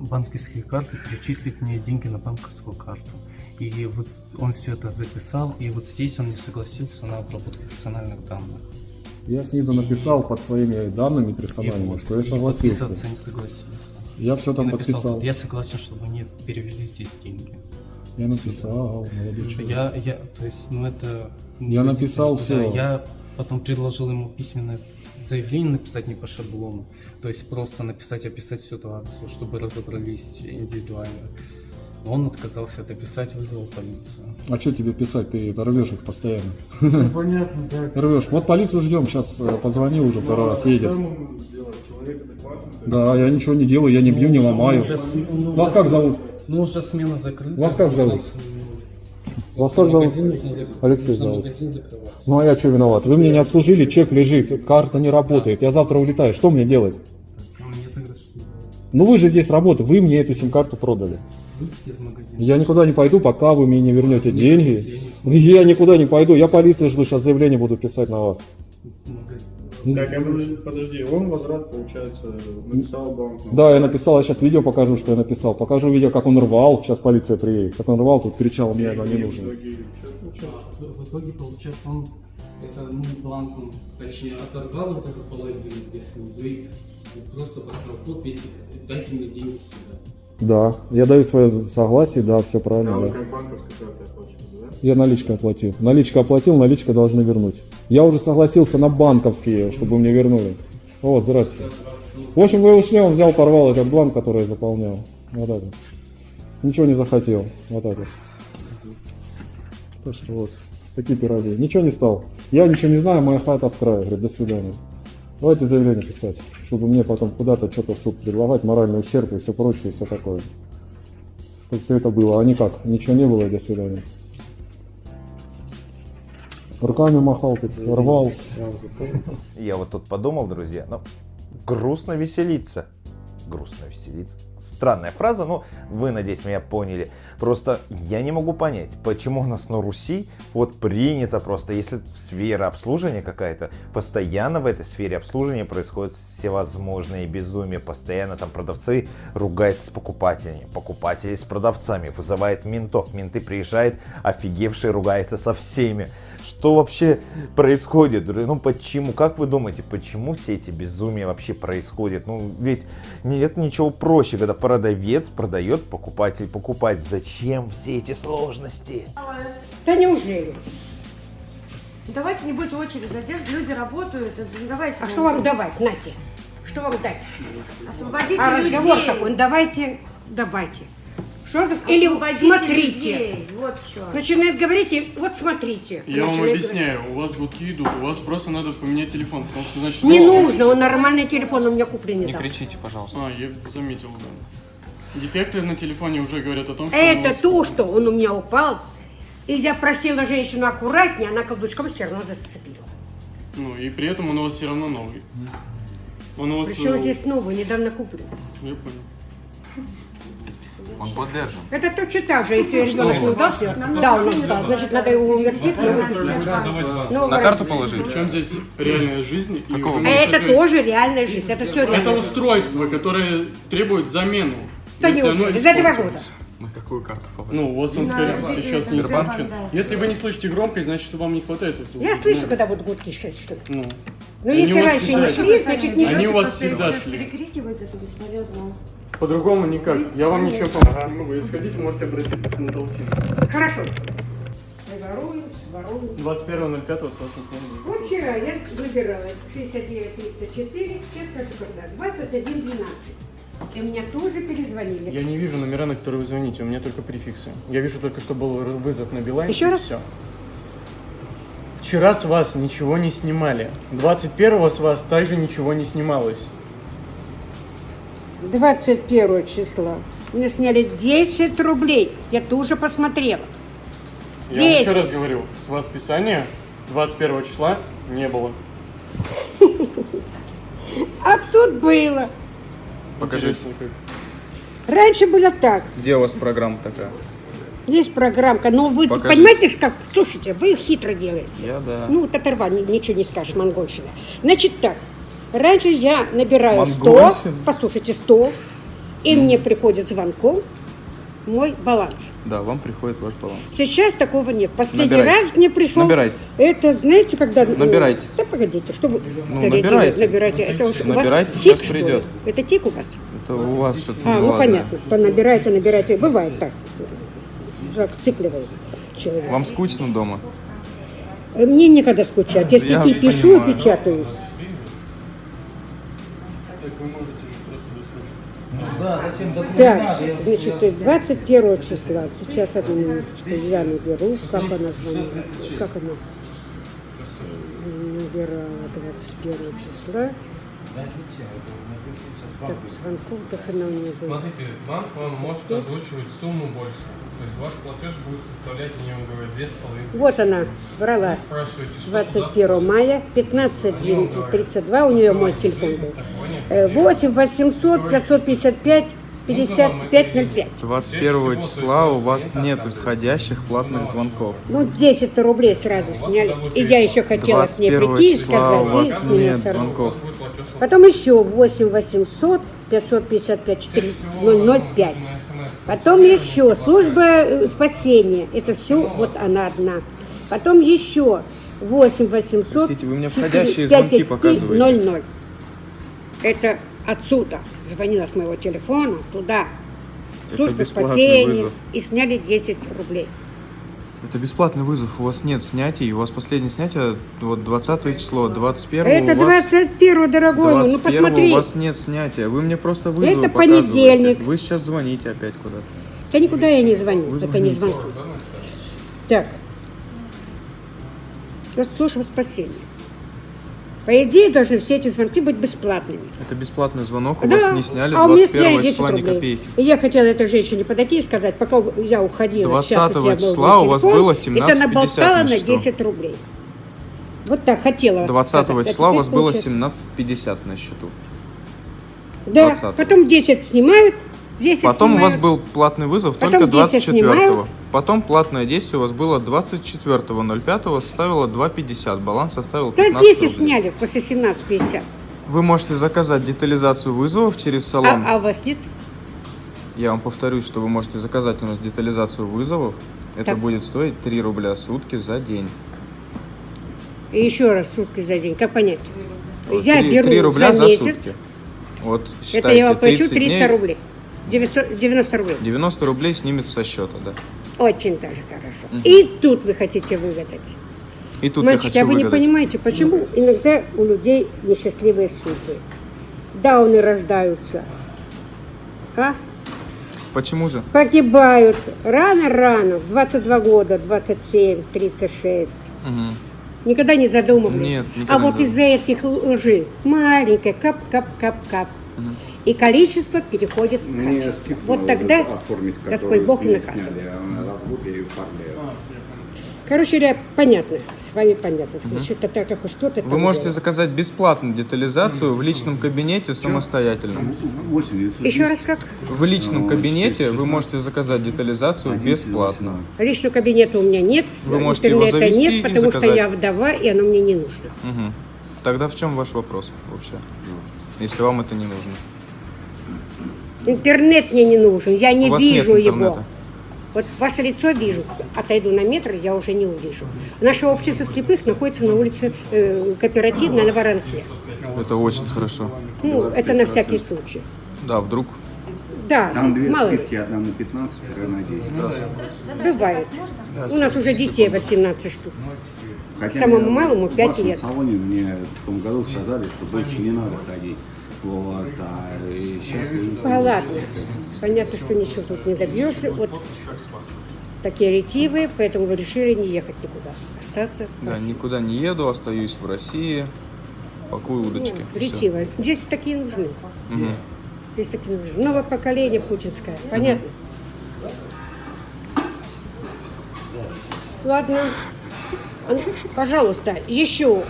банковские карты, перечислить мне деньги на банковскую карту. И вот он все это записал, и вот здесь он не согласился на обработку персональных данных. Я снизу написал под своими данными персональными, вот, что я согласился. Подписаться не согласился. Я все там написал, подписал. Я согласен, чтобы мне перевели здесь деньги. Я написал, молодой человек. То есть, ну это... Я написал все. Я потом предложил ему письменное заявление написать не по шаблону, то есть просто написать, описать ситуацию, чтобы разобрались индивидуально. Он отказался это писать, вызвал полицию. А что тебе писать? Ты рвешь их постоянно. Понятно, как. Рвешь. Вот полицию ждем, сейчас позвони уже, второй раз едет. Да, я ничего не делаю, я не бью, не ломаю. Вас как зовут? Ну уже смена закрыта. Вас как зовут? Вас как зовут? Алексей зовут. Ну а я что виноват? Вы мне не обслужили, чек лежит, карта не работает, я завтра улетаю. Что мне делать? Ну вы же здесь работаете, вы мне эту сим-карту продали. Я никуда не пойду, пока вы мне не вернете деньги. Я никуда не пойду, я полицию жду, сейчас заявление буду писать на вас. Так, подожди, он возврат, получается, написал банк. Да, я написал, я сейчас видео покажу, что я написал. Покажу видео, как он рвал, сейчас полиция приедет. Как он рвал, тут кричал, мне это не нужно. В итоге, получается, он это, бланк, точнее, оторвал вот эту половину где снизу и просто поставил подпись, дайте мне деньги сюда. Да, я даю свое согласие, да, все правильно. Да. Как банковская карта оплачивает, да? Я наличкой оплатил. Наличка оплатил, наличка должны вернуть. Я уже согласился на банковские, чтобы мне вернули. Вот, здрасте. В общем, вы ушли, он взял, порвал этот бланк, который я заполнял. Вот это. Ничего не захотел. Вот это. Так что вот, такие пироги. Ничего не стал. Я ничего не знаю, моя хата с края. Говорит, до свидания. Давайте заявление писать, чтобы мне потом куда-то что-то в суд предлагать, моральный ущерб и все прочее, и все такое. как все это было. А никак, ничего не было и до свидания. Руками махал, тут рвал. Я вот тут подумал, друзья, ну, грустно веселиться. Грустно веселиться. Странная фраза, но вы, надеюсь, меня поняли. Просто я не могу понять, почему у нас на Руси вот принято просто, если сфера обслуживания какая-то, постоянно в этой сфере обслуживания происходят всевозможные безумия. Постоянно там продавцы ругаются с покупателями, покупатели с продавцами, вызывают ментов, менты приезжают, офигевшие ругаются со всеми. Что вообще происходит? Ну почему? Как вы думаете, почему все эти безумия вообще происходят? Ну ведь нет ничего проще, когда продавец продает, покупатель покупает. Зачем все эти сложности? Да неужели? Давайте не будет очередь, задерживать, люди работают. Давайте. А что вам давать, Нате? Что вам дать? Освободите разговор людей. такой, давайте. Что за... Или смотрите. Людей. Вот что. Начинает говорить, и вот смотрите. Я вам Начинает объясняю, у вас гудки идут, у вас просто надо поменять телефон, потому что, значит... говорить. Не нужно, он нормальный телефон у меня куплен. Не кричите, пожалуйста. А, я заметил, да. Дефекты на телефоне уже говорят о том, что... Это то, что он у меня упал, и я просила женщину аккуратнее, она каблучком все равно зацепила. Ну, и при этом он у вас все равно новый. Он у вас... Причем здесь новый, недавно куплен. Я понял. Он поддержан. Это точно так же, если ребенок не удался, да, он устал, значит, надо его умертвить. На карту положить. Причем здесь реальная жизнь. И это тоже реальная жизнь, это все реально. Это устройство, которое требует замену. Да неужели? За 2 года. На какую карту положить? Ну, у вас он, скорее сейчас не Сбербанк? включен. Если вы не слышите громкость, значит, вам не хватает этого. Я слышу, когда вот гудки шли. Ну, но если раньше не шли, значит не шли. Они у вас всегда шли. Перекрикивать это бесполезно. По-другому никак. Я вам ничем помогаю. Если хотите, можете обратиться на толщину. Хорошо. Воруют. 21.05 с вас не сняли. Вот вчера я выбирала 69-34, сейчас скажу когда, 21-12. И мне тоже перезвонили. Я не вижу номера, на которые вы звоните, у меня только префиксы. Я вижу только, что был вызов на Билайн. Еще раз? Все. Вчера с вас ничего не снимали. 21-го с вас также ничего не снималось. 21 числа. Мне сняли 10 рублей. Я тоже посмотрела. Я вам еще раз говорю, с вас списания 21 числа не было. А тут было. Покажи. Раньше было так. Где у вас программа такая? Есть программка, но вы Покажите. понимаете, как, слушайте, вы хитро делаете. Я, да. Ну, татарва, ничего не скажешь, монгольщина. Значит так, раньше я набираю 100, Монгольщина? послушайте, 100, и мне приходит звонком мой баланс. Да, вам приходит ваш баланс. Сейчас такого нет. Последний Набирайте. раз мне пришел... Набирайте. Это, знаете, когда... Набирайте. Да погодите, что вы... Ну, набирайте. Набирайте. Это у Набирайте, вас сейчас тик, что ли? придет. Это тик у вас? Это у вас что-то А, ну неладное. понятно. То набирайте. Бывает так. Вцикливает человек. Вам скучно дома? Мне некогда скучать. Я стихи пишу, понимаю. печатаюсь. Так, значит, 21 числа. Сейчас, одну минуточку, я наберу. Как она звонила? Как она? Набирала 21 числа. Так, звонков, так она у меня была. Смотрите, банк вам может озвучивать сумму больше. То есть ваш платеж будет составлять, мне он говорит, 2,5. Вот она брала Спрашиваете, что 21 мая, 15:32, у нее мой телефон был. 8 800 555 5505. 21 числа у вас нет исходящих платных звонков. Ну, 10 рублей сразу снялись. И я еще хотела к ней 21 прийти и числа сказать, у вас ты с меня нет сорвал. звонков. Потом еще 8 800 555 4005. Потом еще служба спасения. Это все, вот она одна. Потом еще 8 800 Простите, вы мне входящие звонки показываете. 00. Это отсюда. Звонила с моего телефона туда. Это Служба бесплатный спасения. вызов. И сняли 10 рублей. Это бесплатный вызов, у вас нет снятий, у вас последнее снятие вот 20 число, 21 Это у вас... 21, дорогой мой, ну 21 посмотри. у вас нет снятия, вы мне просто вызов Это показываете. понедельник. Вы сейчас звоните опять куда-то. Да никуда я не звоню, Вы это не звоните. звонки. Так. Вот служба спасения. По идее, должны все эти звонки быть бесплатными. Это бесплатный звонок, у Да. вас не сняли А у меня 21 сняли 10 числа ни рублей. копейки. И я хотела этой женщине подойти и сказать, пока я уходила, 20 сейчас числа у вас было это 17,50 наболтала на на счету. 10 рублей. Вот так хотела. 20 сказать. А числа у теперь вас было получается. 17,50 на счету. Да, 20-го. потом 10 снимают, 10 Потом у вас снимают. был платный вызов Потом только 10 24-го. снимают. Потом платное действие у вас было 24.05, составило 2,50. Баланс составил Да 15 10 рублей. сняли после 17,50. Вы можете заказать детализацию вызовов через салон. А у вас нет? Я вам повторюсь, что вы можете заказать у нас детализацию вызовов. Это Так. будет стоить 3 рубля в сутки за день. И еще раз сутки за день. Как понять? Я 3 беру рубля за за месяц. сутки. Вот Это считайте, я вам плачу 30 300 дней, рублей. 90 рублей. 90 рублей снимется со счета, да. Очень даже хорошо. И тут вы хотите выгадать. И тут Мальчики, я а хочу вы не выгадать. понимаете, почему иногда у людей несчастливые судьбы? Дауны рождаются. А? Почему же? Погибают рано-рано, в 22 года, 27, 36. Мгм. Никогда не задумывались. Нет, никогда А не вот из-за этих лжи маленькая кап-кап-кап-кап. И количество переходит в качество. Вот тогда Господь Бог и наказывает. Короче говоря, понятно. С вами понятно. Что-то так, как что-то Вы там можете делать. заказать бесплатную детализацию в личном кабинете самостоятельно. Еще раз как? В личном кабинете вы можете заказать детализацию бесплатно. Личного кабинета у меня нет. Вы можете его интернета завести и нет, потому что заказать. я вдова, и оно мне не нужно. Мгм. Тогда в чем ваш вопрос вообще? Если вам это не нужно. Интернет мне не нужен, я не У вас нет вижу его. интернета. Вот ваше лицо вижу, отойду на метр, я уже не увижу. Наше общество слепых находится на улице Кооперативной на Воронке. Это очень хорошо. Ну, это на всякий случай. Да, вдруг. Да, Там две мало ли. скидки, одна на 15, вторая на 10. Бывает. У нас уже детей 18 штук. Хотя Самому мне малому в 5 вашем лет. салоне мне в том году сказали, что больше не надо ходить. Вот, а сейчас вы... А ладно, понятно, что ничего тут не добьешься. Вот такие ретивые, поэтому вы решили не ехать никуда, остаться в Да, России. никуда не еду, остаюсь в России. Пакую удочки. Ну, Всё. ретиво. Здесь такие нужны. Мгм. Здесь такие нужны. Новое поколение путинское. Понятно? Ладно. Пожалуйста, еще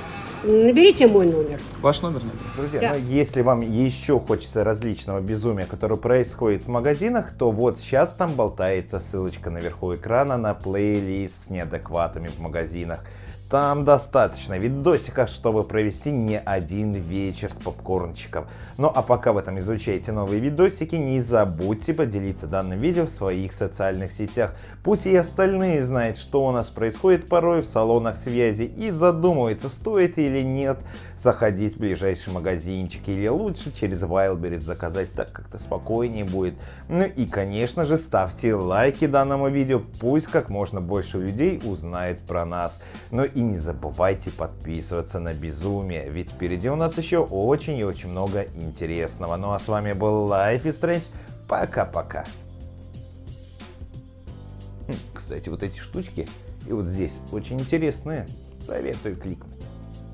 наберите мой номер. Ваш номер? Друзья, Да. ну, если вам еще хочется различного безумия, которое происходит в магазинах, то вот сейчас там болтается ссылочка наверху экрана на плейлист с неадекватами в магазинах. Там достаточно видосиков, чтобы провести не один вечер с попкорнчиком. Ну а пока вы там изучаете новые видосики, не забудьте поделиться данным видео в своих социальных сетях. Пусть и остальные знают, что у нас происходит порой в салонах связи и задумываются, стоит или нет заходить в ближайший магазинчик или лучше через Wildberries заказать, так как-то спокойнее будет. Ну и конечно же ставьте лайки данному видео, пусть как можно больше людей узнает про нас. Ну и не забывайте подписываться на Безумие, ведь впереди у нас еще очень и очень много интересного. Ну а с вами был Life is Strange. Пока-пока. Кстати, вот эти штучки и вот здесь очень интересные. Советую кликнуть.